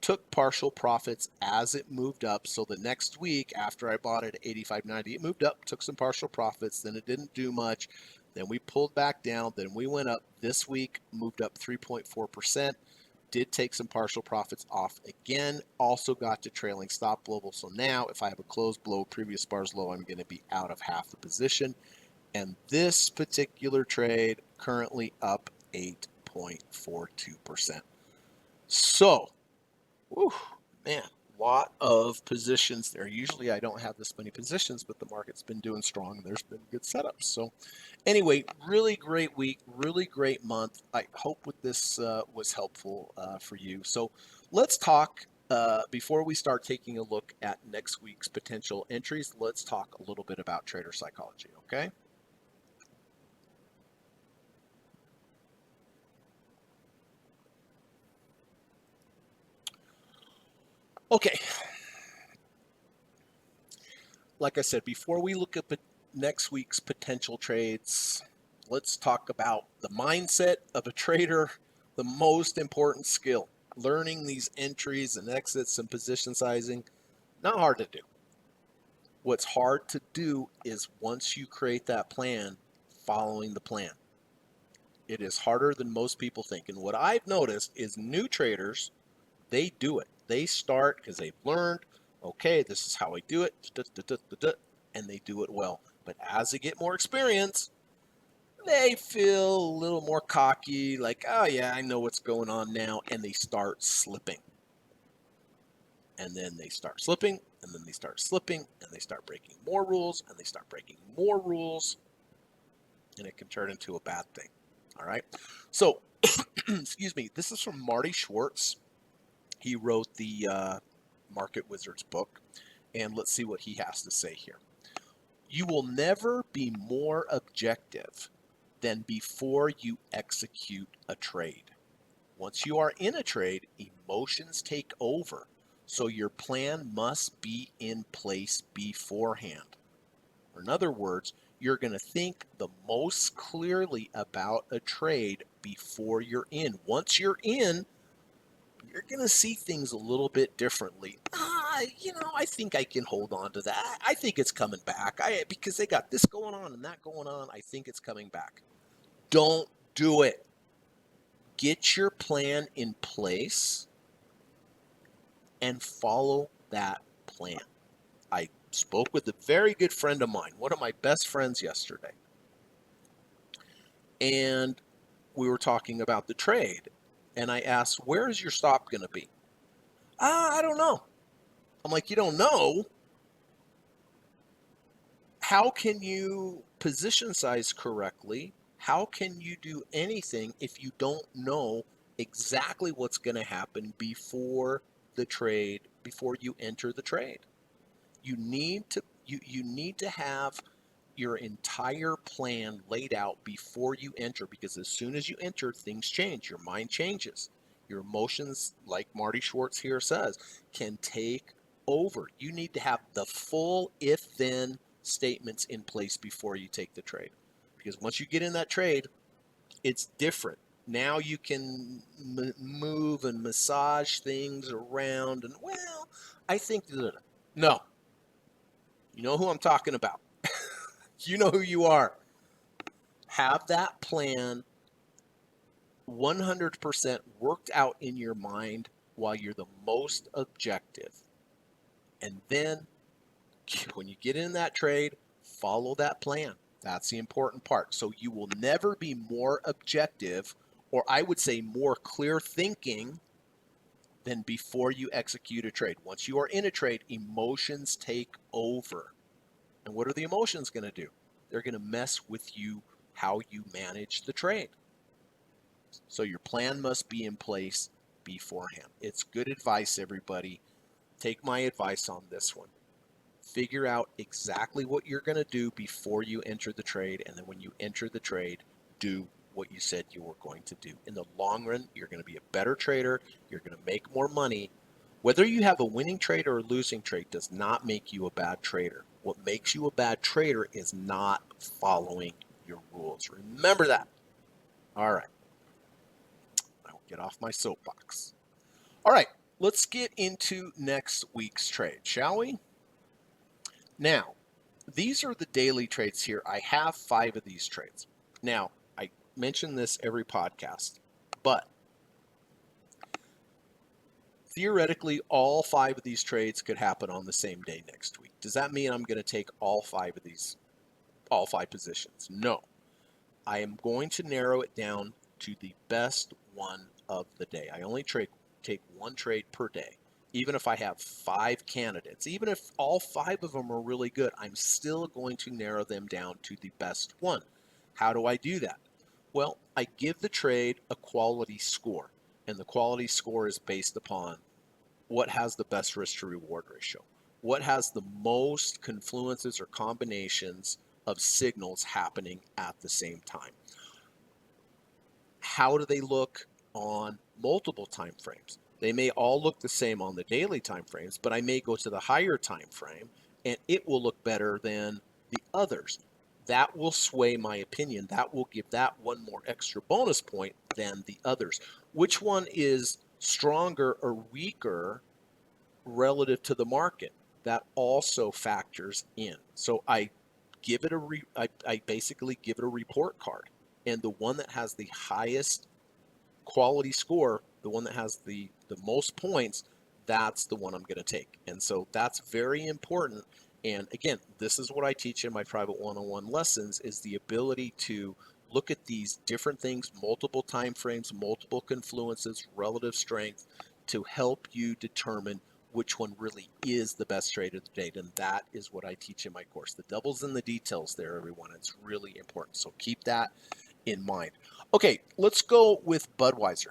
Took partial profits as it moved up. So the next week after I bought it at 85.90, it moved up, took some partial profits. Then it didn't do much. Then we pulled back down. Then we went up this week, moved up 3.4%. Did take some partial profits off again. Also got to trailing stop level. So now if I have a close below previous bar's low, I'm going to be out of half the position. And this particular trade currently up 8.42%. So, whew, man, lot of positions there. Usually I don't have this many positions, but the market's been doing strong. There's been good setups. So anyway, really great week, really great month. I hope with this was helpful for you. So let's talk, before we start taking a look at next week's potential entries, let's talk a little bit about trader psychology, okay? Okay, like I said, before we look at next week's potential trades, let's talk about the mindset of a trader, the most important skill. learning these entries and exits and position sizing, not hard to do. What's hard to do is once you create that plan, following the plan. It is harder than most people think. And what I've noticed is new traders, they do it. They start because they've learned, okay, this is how I do it, and they do it well. But as they get more experience, they feel a little more cocky, like, oh yeah, I know what's going on now, and they start slipping. And then they start slipping, and then they start slipping, and they start breaking more rules, and they start breaking more rules, and it can turn into a bad thing. All right. So, excuse me, this is from Marty Schwartz. He wrote the Market Wizards book, and let's see what he has to say here. You will never be more objective than before you execute a trade. Once you are in a trade, emotions take over, so your plan must be in place beforehand. Or in other words, you're going to think the most clearly about a trade before you're in. Once you're in, you're going to see things a little bit differently. I think I can hold on to that. I think it's coming back. Because they got this going on and that going on, I think it's coming back. Don't do it. Get your plan in place and follow that plan. I spoke with a very good friend of mine, one of my best friends yesterday. And we were talking about the trade. And I asked, where is your stop going to be? I don't know. I'm like, you don't know? How can you position size correctly? How can you do anything if you don't know exactly what's going to happen before the trade, before you enter the trade? You need to have your entire plan laid out before you enter, because as soon as you enter, things change. Your mind changes. Your emotions, like Marty Schwartz here says, can take over. You need to have the full if-then statements in place before you take the trade. Because once you get in that trade, it's different. Now you can move and massage things around. And, well, I think, no. You know who I'm talking about. You know who you are. Have that plan 100% worked out in your mind while you're the most objective. And then when you get in that trade, follow that plan. That's the important part. So you will never be more objective, or I would say more clear thinking, than before you execute a trade. Once you are in a trade, emotions take over. And what are the emotions going to do? They're going to mess with you, how you manage the trade. So your plan must be in place beforehand. It's good advice, everybody. Take my advice on this one. Figure out exactly what you're going to do before you enter the trade, and then when you enter the trade, do what you said you were going to do. In the long run, you're going to be a better trader. You're going to make more money. Whether you have a winning trade or a losing trade does not make you a bad trader. What makes you a bad trader is not following your rules. Remember that. All right. I'll get off my soapbox. All right. Let's get into next week's trade, shall we? Now, these are the daily trades here. I have 5 of these trades. Now, I mention this every podcast, but theoretically, all 5 of these trades could happen on the same day next week. Does that mean I'm going to take all 5 of these, all 5 positions? No. I am going to narrow it down to the best one of the day. I only take one trade per day. Even if I have 5 candidates, even if all 5 of them are really good, I'm still going to narrow them down to the best one. How do I do that? Well, I give the trade a quality score, and the quality score is based upon what has the best risk to reward ratio, what has the most confluences or combinations of signals happening at the same time. How do they look on multiple time frames? They may all look the same on the daily time frames, but I may go to the higher time frame and it will look better than the others. That will sway my opinion. That will give that one more extra bonus point than the others. Which one is stronger or weaker relative to the market. That also factors in. So I give it I basically give it a report card, and the one that has the highest quality score, the one that has the most points, that's the one I'm going to take. And so that's very important. And again, this is what I teach in my private one-on-one lessons, is the ability to look at these different things, multiple time frames, multiple confluences, relative strength, to help you determine which one really is the best trade of the day. And that is what I teach in my course. The devil's in the details there, everyone. It's really important. So keep that in mind. Okay, let's go with Budweiser.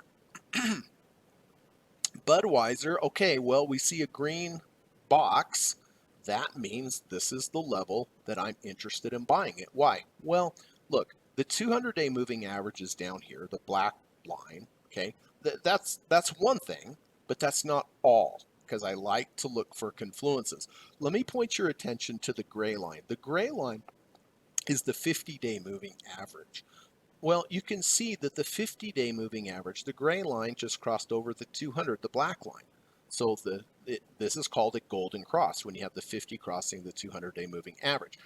Budweiser, okay, well, we see a green box. That means this is the level that I'm interested in buying it. Why? Well, look, the 200-day moving average is down here, the black line, okay? That's one thing, but that's not all, because I like to look for confluences. Let me point your attention to the gray line. The gray line is the 50-day moving average. Well, you can see that the 50-day moving average, the gray line just crossed over the 200, the black line. So this is called a golden cross when you have the 50 crossing the 200-day moving average.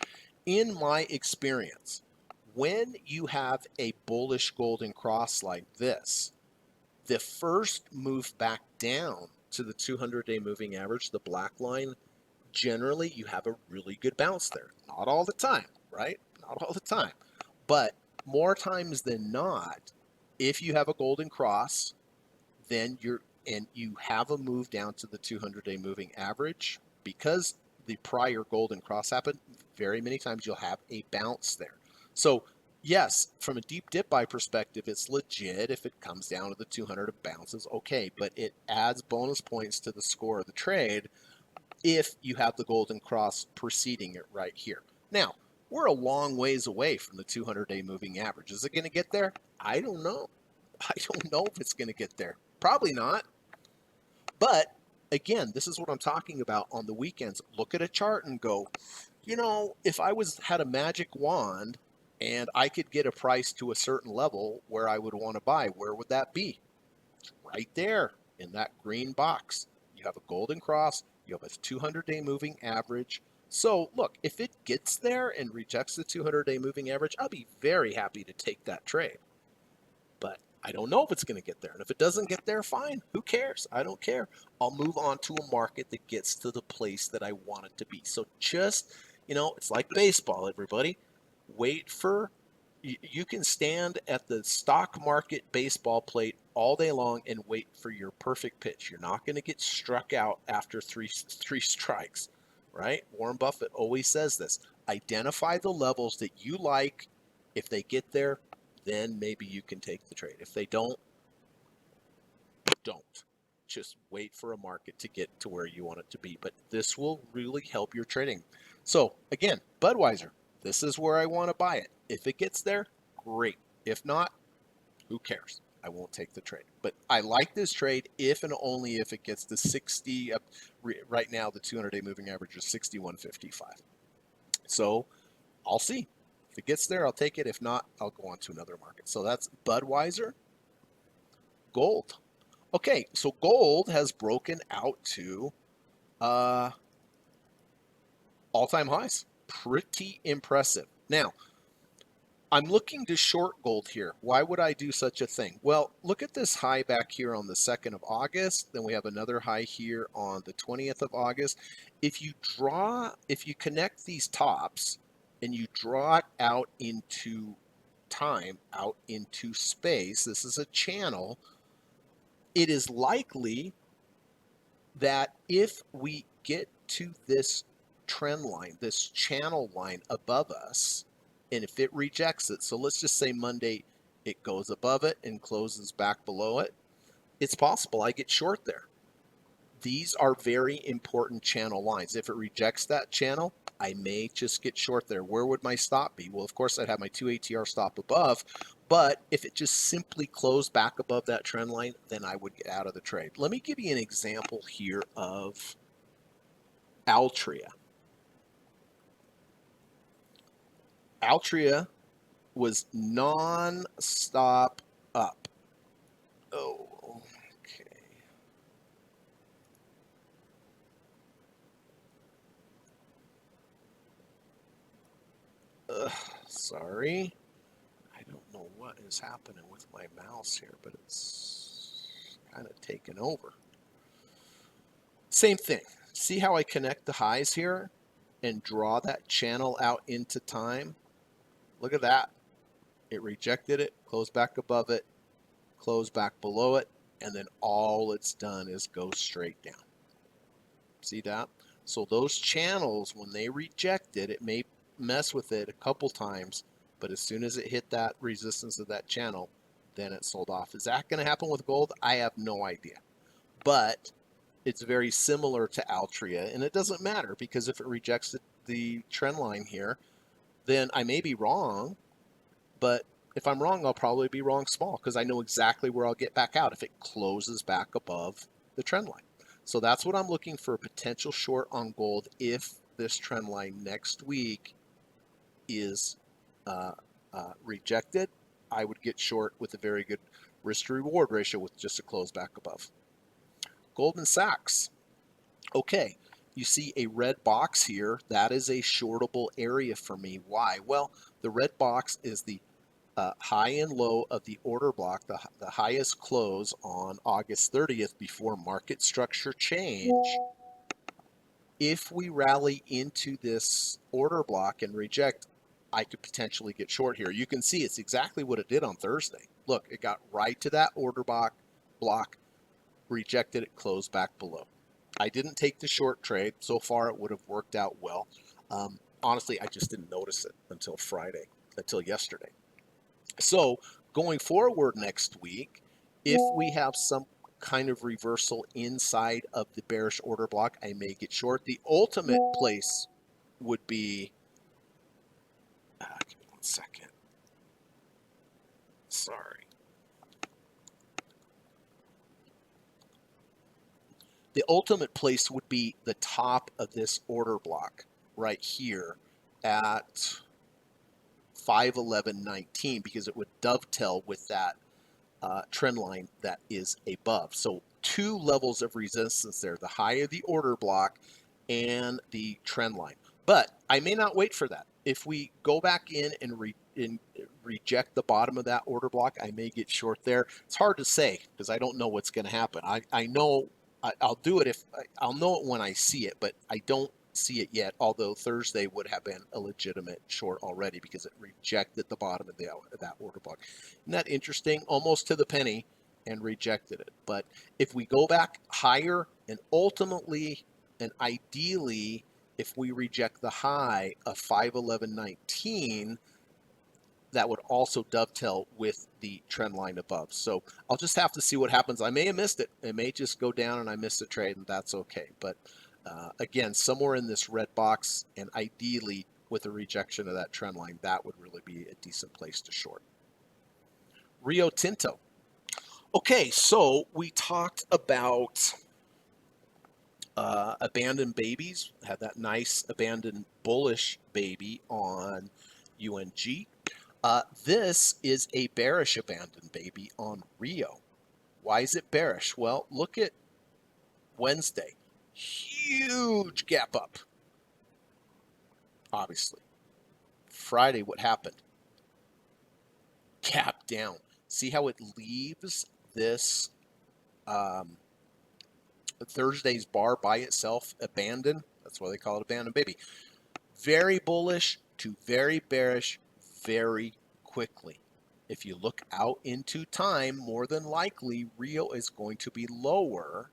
In my experience, when you have a bullish golden cross like this, the first move back down to the 200-day moving average, the black line, generally you have a really good bounce there. Not all the time, right? Not all the time. But more times than not, if you have a golden cross, then you have a move down to the 200-day moving average, because the prior golden cross happened, very many times you'll have a bounce there. So yes, from a deep dip buy perspective, it's legit. If it comes down to the 200, it bounces, okay, but it adds bonus points to the score of the trade if you have the golden cross preceding it right here. Now, we're a long ways away from the 200-day moving average. Is it going to get there? I don't know. I don't know if it's going to get there. Probably not. But again, this is what I'm talking about on the weekends. Look at a chart and go, if I had a magic wand and I could get a price to a certain level where I would want to buy, where would that be? Right there in that green box. You have a golden cross, you have a 200-day moving average. So look, if it gets there and rejects the 200-day moving average, I'll be very happy to take that trade. But I don't know if it's going to get there. And if it doesn't get there, fine. Who cares? I don't care. I'll move on to a market that gets to the place that I want it to be. So just, it's like baseball, everybody. Wait for you can stand at the stock market baseball plate all day long and wait for your perfect pitch. You're not going to get struck out after three strikes, right? Warren Buffett always says this. Identify the levels that you like. If they get there, then maybe you can take the trade. If they don't. Just wait for a market to get to where you want it to be. But this will really help your trading. So again, Budweiser, this is where I want to buy it. If it gets there, great. If not, who cares? I won't take the trade. But I like this trade if and only if it gets to 60. Right now, the 200-day moving average is 61.55. So I'll see. If it gets there, I'll take it. If not, I'll go on to another market. So that's Budweiser. Gold. Okay, so gold has broken out to all-time highs. Pretty impressive. Now, I'm looking to short gold here. Why would I do such a thing? Well, look at this high back here on the 2nd of August. Then we have another high here on the 20th of August. If you connect these tops and you draw it out into time, out into space, this is a channel, it is likely that if we get to this trend line, this channel line above us, and if it rejects it, so let's just say Monday it goes above it and closes back below it, it's possible I get short there. These are very important channel lines. If it rejects that channel, I may just get short there. Where would my stop be? Well, of course, I'd have my 2 ATR stop above, but if it just simply closed back above that trend line, then I would get out of the trade. Let me give you an example here of Altria. Altria was non-stop up. Oh, okay. Sorry. I don't know what is happening with my mouse here, but it's kind of taken over. Same thing. See how I connect the highs here and draw that channel out into time? Look at that. It rejected it, closed back above it, closed back below it, and then all it's done is go straight down. See that? So those channels, when they reject it, it may mess with it a couple times, but as soon as it hit that resistance of that channel, then it sold off. Is that going to happen with gold? I have no idea. But it's very similar to Altria, and it doesn't matter because if it rejects the trend line here, then I may be wrong, but if I'm wrong, I'll probably be wrong small because I know exactly where I'll get back out if it closes back above the trend line. So that's what I'm looking for, a potential short on gold if this trend line next week is rejected. I would get short with a very good risk to reward ratio with just a close back above. Goldman Sachs. Okay, you see a red box here. That is a shortable area for me. Why? Well, the red box is the high and low of the order block, the highest close on August 30th before market structure change. If we rally into this order block and reject, I could potentially get short here. You can see it's exactly what it did on Thursday. Look, it got right to that order block, rejected it, closed back below. I didn't take the short trade. So far, it would have worked out well. Honestly, I just didn't notice it until yesterday. So going forward next week, if we have some kind of reversal inside of the bearish order block, I may get short. The ultimate place would be, give me 1 second. Sorry. The ultimate place would be the top of this order block right here at 511.19 because it would dovetail with that trend line that is above. So two levels of resistance there, the high of the order block and the trend line. But I may not wait for that. If we go back in and reject the bottom of that order block, I may get short there. It's hard to say because I don't know what's going to happen. I know I'll do it if I'll know it when I see it, but I don't see it yet, although Thursday would have been a legitimate short already because it rejected the bottom of that order block. Isn't that interesting? Almost to the penny and rejected it. But if we go back higher and ultimately and ideally, if we reject the high of 511.19, that would also dovetail with the trend line above. So I'll just have to see what happens. I may have missed it. It may just go down and I missed the trade, and that's okay. But again, somewhere in this red box, and ideally with a rejection of that trend line, that would really be a decent place to short. Rio Tinto. Okay, so we talked about abandoned babies, had that nice abandoned bullish baby on UNG. This is a bearish abandoned baby on Rio. Why is it bearish? Well, look at Wednesday. Huge gap up, obviously. Friday, what happened? Gap down. See how it leaves this Thursday's bar by itself abandoned? That's why they call it abandoned baby. Very bullish to very bearish very quickly. If you look out into time, more than likely Rio is going to be lower.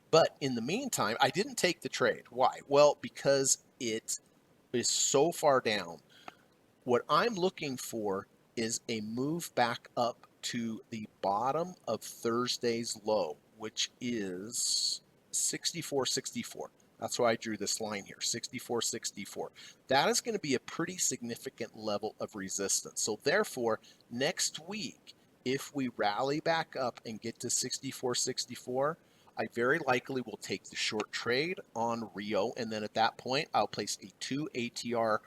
But in the meantime, I didn't take the trade. Why? Well, because it is so far down. What I'm looking for is a move back up to the bottom of Thursday's low, which is 64.64. That's why I drew this line here, 64.64. That is going to be a pretty significant level of resistance. So therefore, next week, if we rally back up and get to 64.64, I very likely will take the short trade on Rio, and then at that point, I'll place a 2 ATR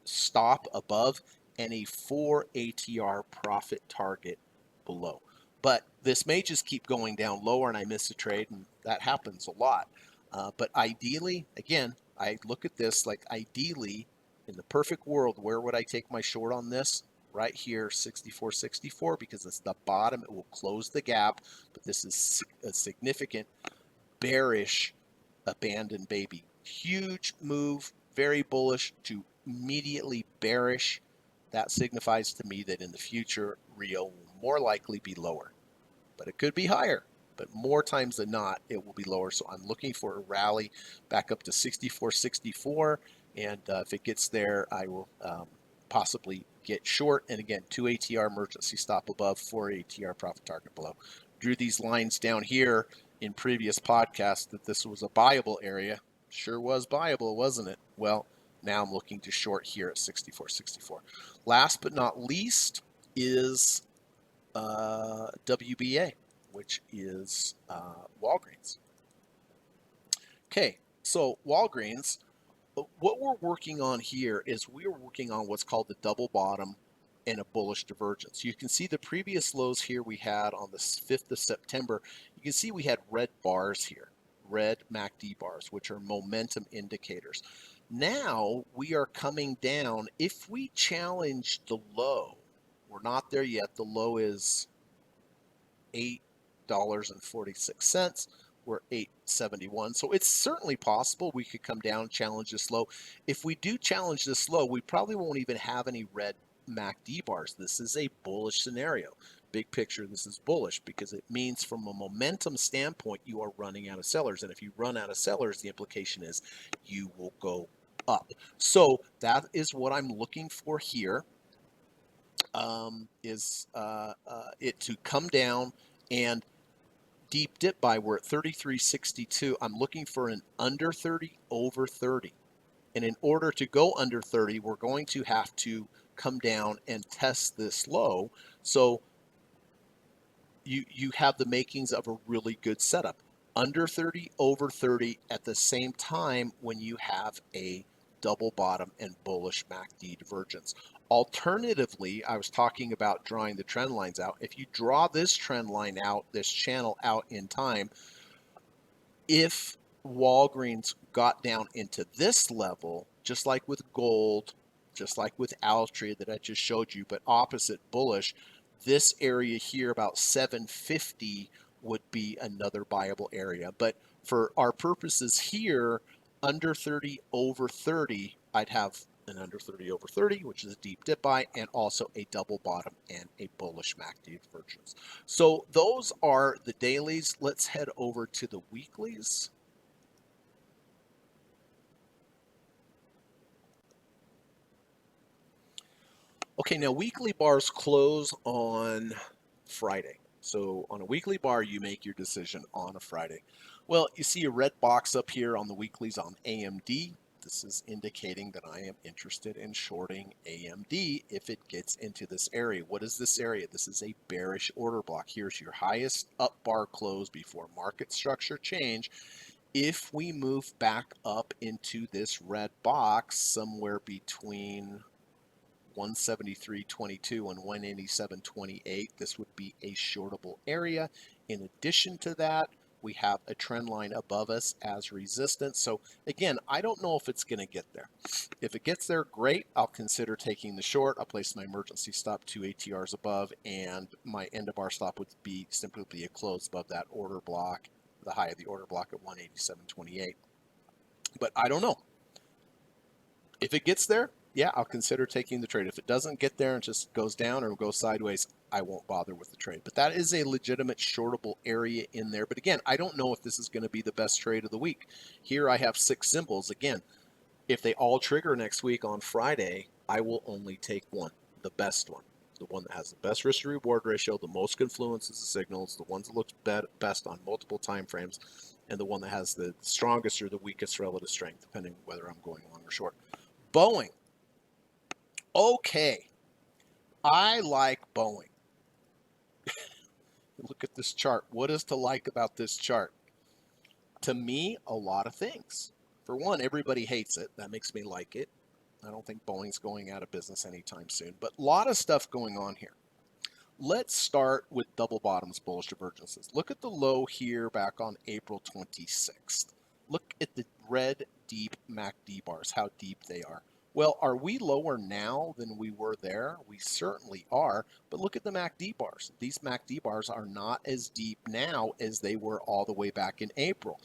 stop above and a 4 ATR profit target below. But this may just keep going down lower and I miss a trade, and that happens a lot. But ideally, again, I look at this like ideally In the perfect world, where would I take my short on this? Right here, 64.64, because it's the bottom. It will close the gap, but this is a significant bearish abandoned baby. Huge move, very bullish to immediately bearish. That signifies to me that in the future, Rio will more likely be lower, but it could be higher. But more times than not, it will be lower. So I'm looking for a rally back up to 64.64. And if it gets there, I will possibly get short. And again, 2 ATR emergency stop above, 4 ATR profit target below. Drew these lines down here in previous podcasts that this was a buyable area. Sure was buyable, wasn't it? Well, now I'm looking to short here at 64.64. Last but not least is WBA, which is Walgreens. Okay, so Walgreens, what we're working on here is we're working on what's called the double bottom and a bullish divergence. You can see the previous lows here we had on the 5th of September. You can see we had red bars here, red MACD bars, which are momentum indicators. Now we are coming down. If we challenge the low, we're not there yet. The low is $8.46. We're 8.71. So it's certainly possible we could come down, challenge this low. If we do challenge this low, we probably won't even have any red MACD bars. This is a bullish scenario. Big picture, this is bullish because it means from a momentum standpoint, you are running out of sellers. And if you run out of sellers, the implication is you will go up. So that is what I'm looking for here. It to come down and deep dip buy. We're at 33.62. I'm looking for an under 30, over 30. And in order to go under 30, we're going to have to come down and test this low. So you have the makings of a really good setup. Under 30, over 30 at the same time when you have a double bottom and bullish MACD divergence. Alternatively, I was talking about drawing the trend lines out. If you draw this trend line out, this channel out in time, if Walgreens got down into this level, just like with gold, just like with Altria that I just showed you, but opposite bullish, this area here about 750 would be another buyable area. But for our purposes here, under 30, over 30, I'd have an under 30 over 30, which is a deep dip buy, and also a double bottom and a bullish MACD divergence. So those are the dailies. Let's head over to the weeklies. Okay, now weekly bars close on Friday. So on a weekly bar, you make your decision on a Friday. Well, you see a red box up here on the weeklies on AMD. This is indicating that I am interested in shorting AMD if it gets into this area. What is this area? This is a bearish order block. Here's your highest up bar close before market structure change. If we move back up into this red box somewhere between 173.22 and 187.28, this would be a shortable area. In addition to that, we have a trend line above us as resistance. So again, I don't know if it's going to get there. If it gets there, great. I'll consider taking the short. I'll place my emergency stop 2 ATRs above, and my end of bar stop would be simply be a close above that order block, the high of the order block at 187.28. But I don't know. If it gets there, yeah, I'll consider taking the trade. If it doesn't get there and just goes down or goes sideways, I won't bother with the trade. But that is a legitimate shortable area in there. But again, I don't know if this is going to be the best trade of the week. Here I have 6 symbols. Again, if they all trigger next week on Friday, I will only take one, the best one. The one that has the best risk to reward ratio, the most confluences of signals, the ones that look best on multiple time frames, and the one that has the strongest or the weakest relative strength, depending whether I'm going long or short. Boeing. Okay, I like Boeing. Look at this chart. What is to like about this chart? To me, a lot of things. For one, everybody hates it. That makes me like it. I don't think Boeing's going out of business anytime soon, but a lot of stuff going on here. Let's start with double bottoms, bullish divergences. Look at the low here back on April 26th. Look at the red deep MACD bars, how deep they are. Well, are we lower now than we were there? We certainly are, but look at the MACD bars. These MACD bars are not as deep now as they were all the way back in April.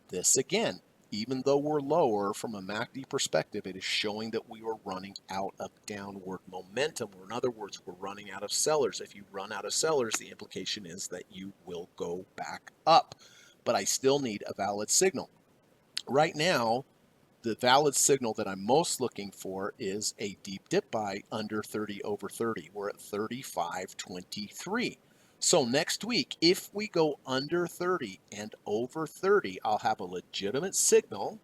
This again, even though we're lower from a MACD perspective, it is showing that we were running out of downward momentum, or in other words, we're running out of sellers. If you run out of sellers, the implication is that you will go back up, but I still need a valid signal. Right now, the valid signal that I'm most looking for is a deep dip buy under 30 over 30. We're at 35.23. So next week, if we go under 30 and over 30, I'll have a legitimate signal.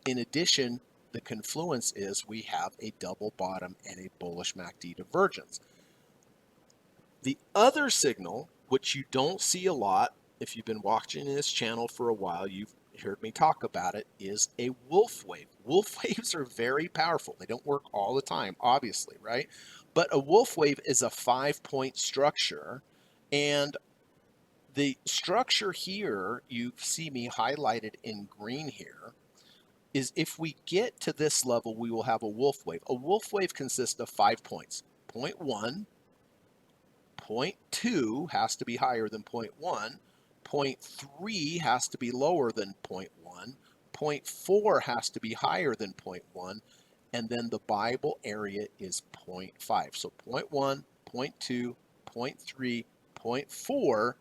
In addition, the confluence is we have a double bottom and a bullish MACD divergence. The other signal, which you don't see a lot if you've been watching this channel for a while, you've heard me talk about it, is a wolf wave. Wolf waves are very powerful. They don't work all the time, obviously, right? But a wolf wave is a 5-point structure. And the structure here, you see me highlighted in green here, is if we get to this level, we will have a wolf wave. A wolf wave consists of 5 points. Point 1, point 2 has to be higher than point 1. Point 3 has to be lower than point 1. Point 4 has to be higher than point 1. And then the Bible area is point 5. So point 1, point 2, point 3, point 4,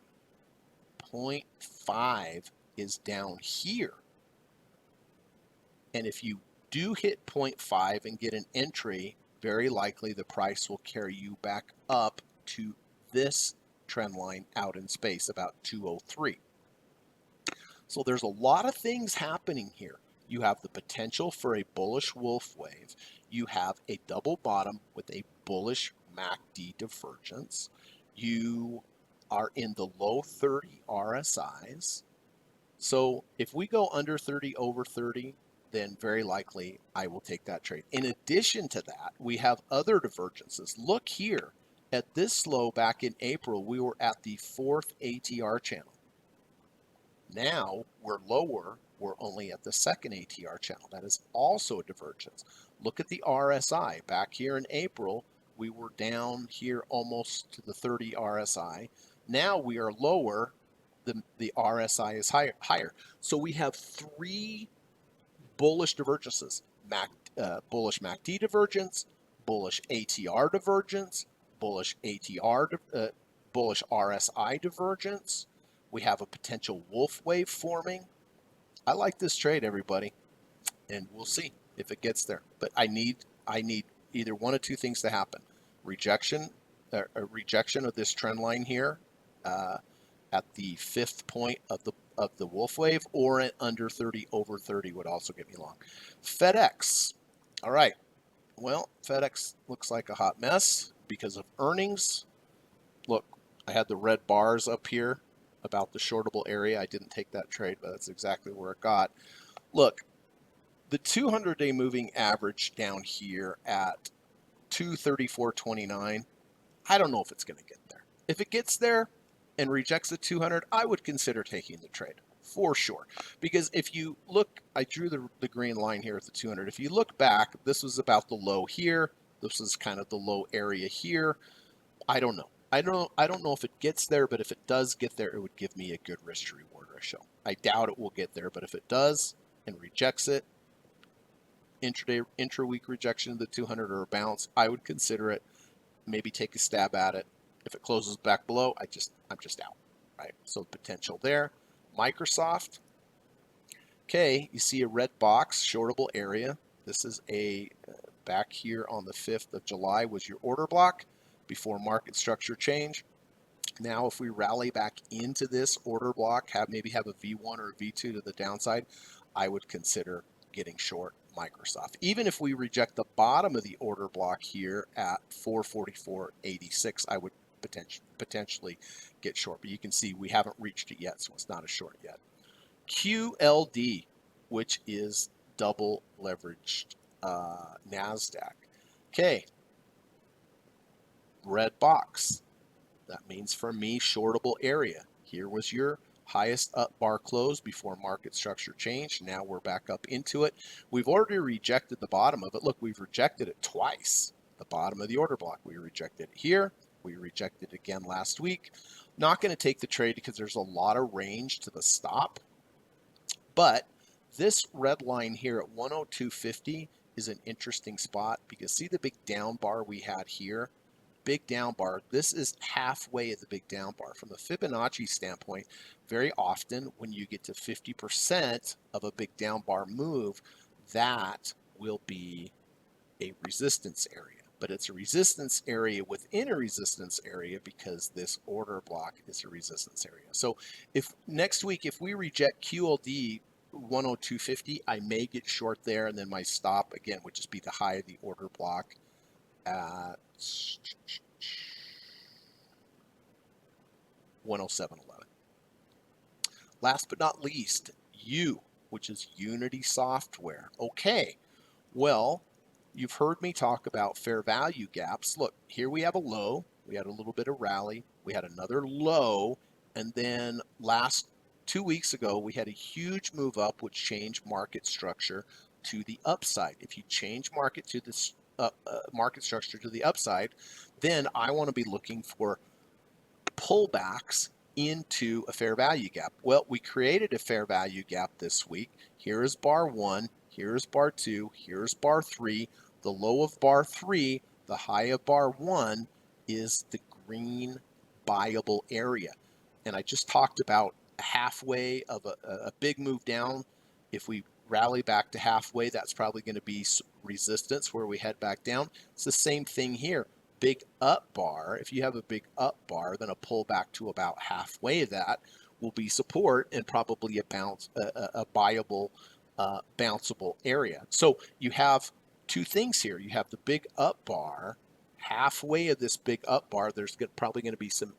point 5 is down here. And if you do hit point 5 and get an entry, very likely the price will carry you back up to this trend line out in space, about 203. So there's a lot of things happening here. You have the potential for a bullish wolf wave. You have a double bottom with a bullish MACD divergence. You are in the low 30 RSIs. So if we go under 30 over 30, then very likely I will take that trade. In addition to that, we have other divergences. Look here at this low back in April, we were at the 4th ATR channel. Now we're lower, we're only at the 2nd ATR channel. That is also a divergence. Look at the RSI. Back here in April, we were down here almost to the 30 RSI. Now we are lower, the RSI is higher. So we have 3 bullish divergences, bullish MACD divergence, bullish ATR divergence, bullish bullish RSI divergence. We have a potential wolf wave forming. I like this trade, everybody, and we'll see if it gets there. But I need either one of two things to happen: rejection, a rejection of this trend line here at the 5th point of the wolf wave, or at under 30 over 30 would also get me long. FedEx. All right. Well, FedEx looks like a hot mess because of earnings. Look, I had the red bars up here about the shortable area. I didn't take that trade, but that's exactly where it got. Look, the 200-day moving average down here at 234.29, I don't know if it's going to get there. If it gets there and rejects the 200, I would consider taking the trade for sure. Because if you look, I drew the green line here at the 200. If you look back, this was about the low here. This is kind of the low area here. I don't know. I don't know if it gets there, but if it does get there, it would give me a good risk to reward ratio. I doubt it will get there, but if it does and rejects it, intra-week rejection of the 200 or a bounce, I would consider it. Maybe take a stab at it. If it closes back below, I'm just out, right? So potential there. Microsoft. Okay, you see a red box, shortable area. This is a back here on the 5th of July was your order block before market structure change. Now, if we rally back into this order block, maybe have a V1 or a V2 to the downside, I would consider getting short Microsoft. Even if we reject the bottom of the order block here at 444.86, I would potentially get short. But you can see we haven't reached it yet, so it's not a short yet. QLD, which is double leveraged NASDAQ. Okay, red box. That means for me, shortable area. Here was your highest up bar close before market structure changed. Now we're back up into it. We've already rejected the bottom of it. Look, we've rejected it twice. The bottom of the order block, we rejected it here. We rejected it again last week. Not going to take the trade because there's a lot of range to the stop. But this red line here at 102.50 is an interesting spot because see the big down bar we had here? Big down bar. This is halfway of the big down bar. From the Fibonacci standpoint, very often when you get to 50% of a big down bar move, that will be a resistance area. But it's a resistance area within a resistance area because this order block is a resistance area. So if next week, if we reject QLD 102.50, I may get short there, and then my stop again would just be the high of the order block at 107.11. Last but not least, which is Unity Software. Okay, well, you've heard me talk about fair value gaps. Look, here we have a low. We had a little bit of rally. We had another low. And then last 2 weeks ago, we had a huge move up, which changed market structure to the upside. If you change market to this market structure to the upside, then I want to be looking for pullbacks into a fair value gap. Well, we created a fair value gap this week. Here is bar 1, here is bar 2, here's bar 3. The low of bar 3, the high of bar 1 is the green buyable area. And I just talked about halfway of a big move down. If we rally back to halfway, that's probably going to be resistance where we head back down. It's the same thing here. Big up bar, if you have a big up bar, then a pullback to about halfway of that will be support and probably a buyable, bounceable area. So you have two things here. You have the big up bar. Halfway of this big up bar, there's probably going to be some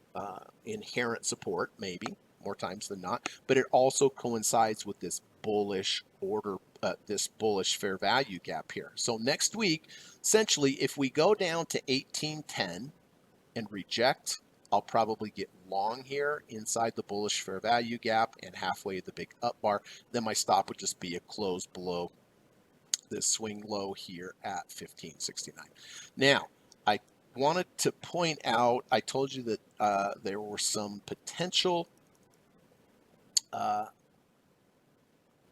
inherent support, maybe more times than not, but it also coincides with this bullish order, this bullish fair value gap here. So next week, essentially, if we go down to 1810 and reject, I'll probably get long here inside the bullish fair value gap and halfway the big up bar. Then my stop would just be a close below this swing low here at 1569. Now, I wanted to point out, I told you that there were some potential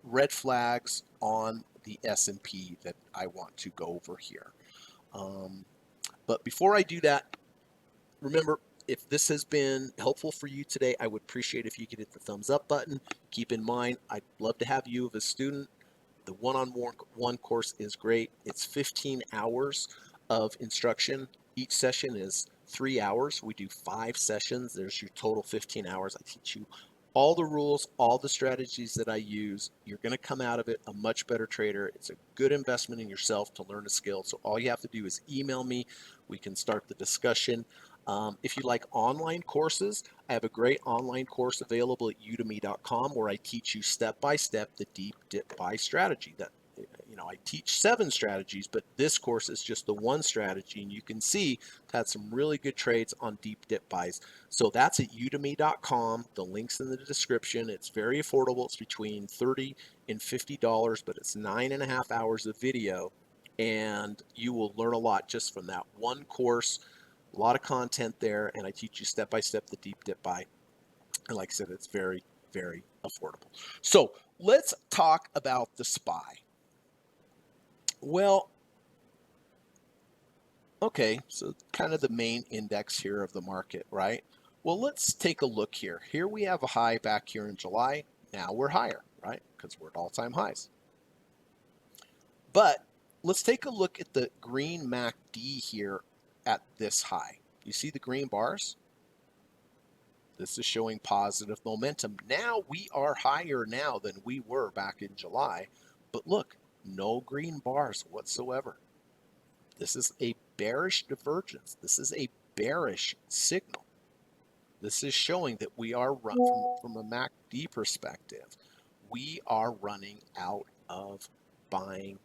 red flags on the S&P that I want to go over here. But before I do that, remember, if this has been helpful for you today, I would appreciate if you could hit the thumbs up button. Keep in mind, I'd love to have you as a student. The one-on-one course is great. It's 15 hours of instruction. Each session is 3 hours. We do 5 sessions. There's your total 15 hours. I teach you all the rules, all the strategies that I use. You're going to come out of it a much better trader. It's a good investment in yourself to learn a skill. So all you have to do is email me. We can start the discussion. If you like online courses, I have a great online course available at udemy.com where I teach you step by step the deep dip buy strategy. That I teach 7 strategies, but this course is just the one strategy, and you can see I've had some really good trades on deep dip buys. So that's at udemy.com. The link's in the description. It's very affordable. It's between $30 and $50, but it's 9.5 hours of video, and you will learn a lot just from that one course. A lot of content there, and I teach you step by step the deep dip buy. And like I said, it's very, very affordable. So let's talk about the SPY. Well, okay, so kind of the main index here of the market, right? Well, let's take a look here. Here we have a high back here in July. Now we're higher, right? Because we're at all-time highs. But let's take a look at the green MACD here at this high. You see the green bars? This is showing positive momentum. Now we are higher now than we were back in July. But look, no green bars whatsoever. This is a bearish divergence. This is a bearish signal. This is showing that we are from a MACD perspective, we are running out of buying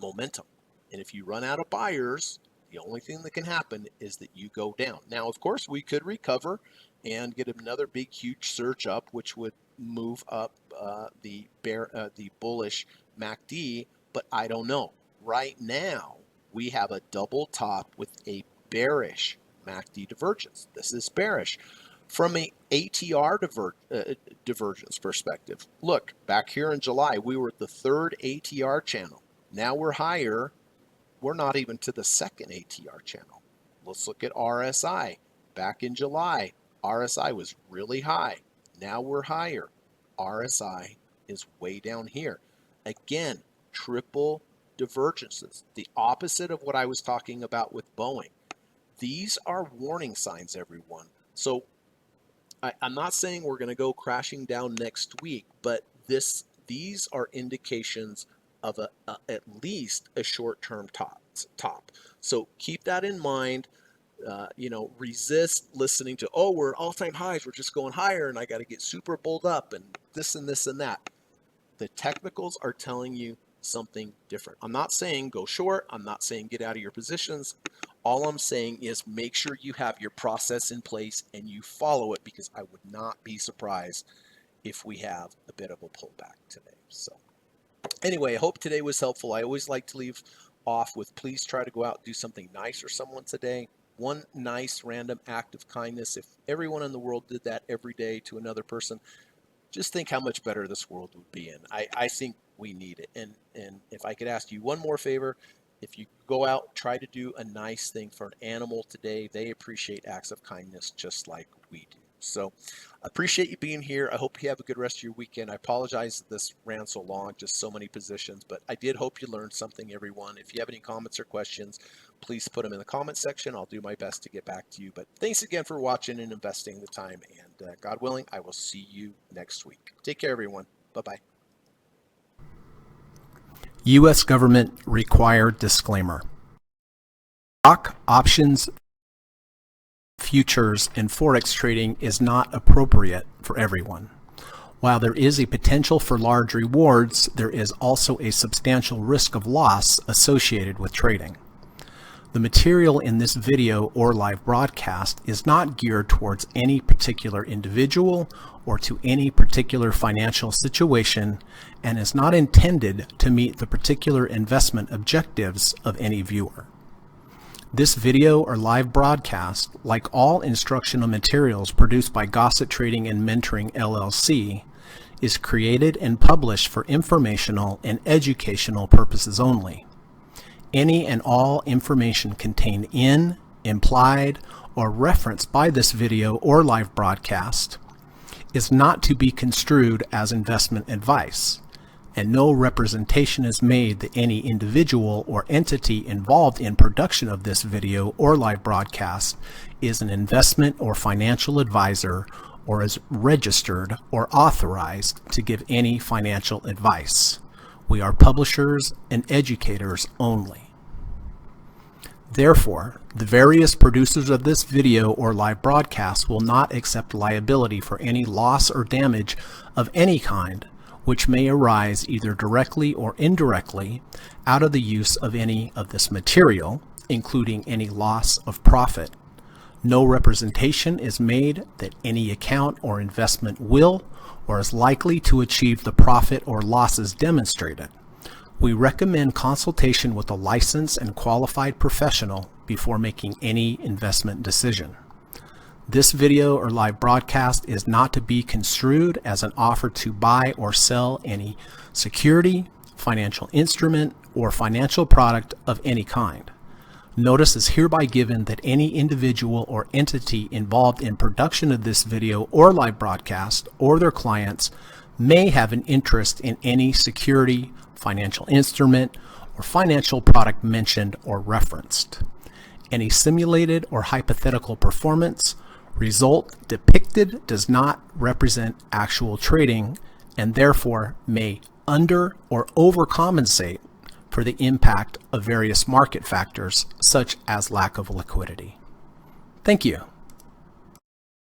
momentum. And if you run out of buyers, The only thing that can happen is that you go down. Now, of course, we could recover and get another big, huge surge up, which would move up the bullish MACD, but I don't know. Right now, we have a double top with a bearish MACD divergence. This is bearish. From a ATR divergence perspective, look, back here in July, we were at the third ATR channel. Now we're higher. We're not even to the second ATR channel. Let's look at RSI. Back in July, RSI was really high. Now we're higher. RSI is way down here. Again, triple divergences, the opposite of what I was talking about with Boeing. These are warning signs, everyone. So I'm not saying we're going to go crashing down next week, but these are indications of at least a short-term top. So keep that in mind. Resist listening to, oh, we're all-time highs, we're just going higher, and I got to get super bulled up, and this and this and that. The technicals are telling you something different. I'm not saying go short. I'm not saying get out of your positions. All I'm saying is make sure you have your process in place and you follow it, because I would not be surprised if we have a bit of a pullback today. So anyway, I hope today was helpful. I always like to leave off with, please try to go out and do something nice for someone today. One nice random act of kindness. If everyone in the world did that every day to another person, just think how much better this world would be in. I think we need it. And if I could ask you one more favor, if you go out, try to do a nice thing for an animal today. They appreciate acts of kindness just like we do. So I appreciate you being here. I hope you have a good rest of your weekend. I apologize that this ran so long, just so many positions, but I did hope you learned something, everyone. If you have any comments or questions, please put them in the comment section. I'll do my best to get back to you. But thanks again for watching and investing the time. And God willing, I will see you next week. Take care, everyone. Bye-bye. U.S. Government required disclaimer. Stock options, futures, and forex trading is not appropriate for everyone. While there is a potential for large rewards, there is also a substantial risk of loss associated with trading. The material in this video or live broadcast is not geared towards any particular individual or to any particular financial situation and is not intended to meet the particular investment objectives of any viewer. This video or live broadcast, like all instructional materials produced by Gossett Trading and Mentoring LLC, is created and published for informational and educational purposes only. Any and all information contained in, implied, or referenced by this video or live broadcast is not to be construed as investment advice, and no representation is made that any individual or entity involved in production of this video or live broadcast is an investment or financial advisor or is registered or authorized to give any financial advice. We are publishers and educators only. Therefore, the various producers of this video or live broadcast will not accept liability for any loss or damage of any kind which may arise either directly or indirectly out of the use of any of this material, including any loss of profit. No representation is made that any account or investment will or is likely to achieve the profit or losses demonstrated. We recommend consultation with a licensed and qualified professional before making any investment decision. This video or live broadcast is not to be construed as an offer to buy or sell any security, financial instrument, or financial product of any kind. Notice is hereby given that any individual or entity involved in production of this video or live broadcast or their clients may have an interest in any security, financial instrument, or financial product mentioned or referenced. Any simulated or hypothetical performance result depicted does not represent actual trading and therefore may under or overcompensate for the impact of various market factors such as lack of liquidity. Thank you.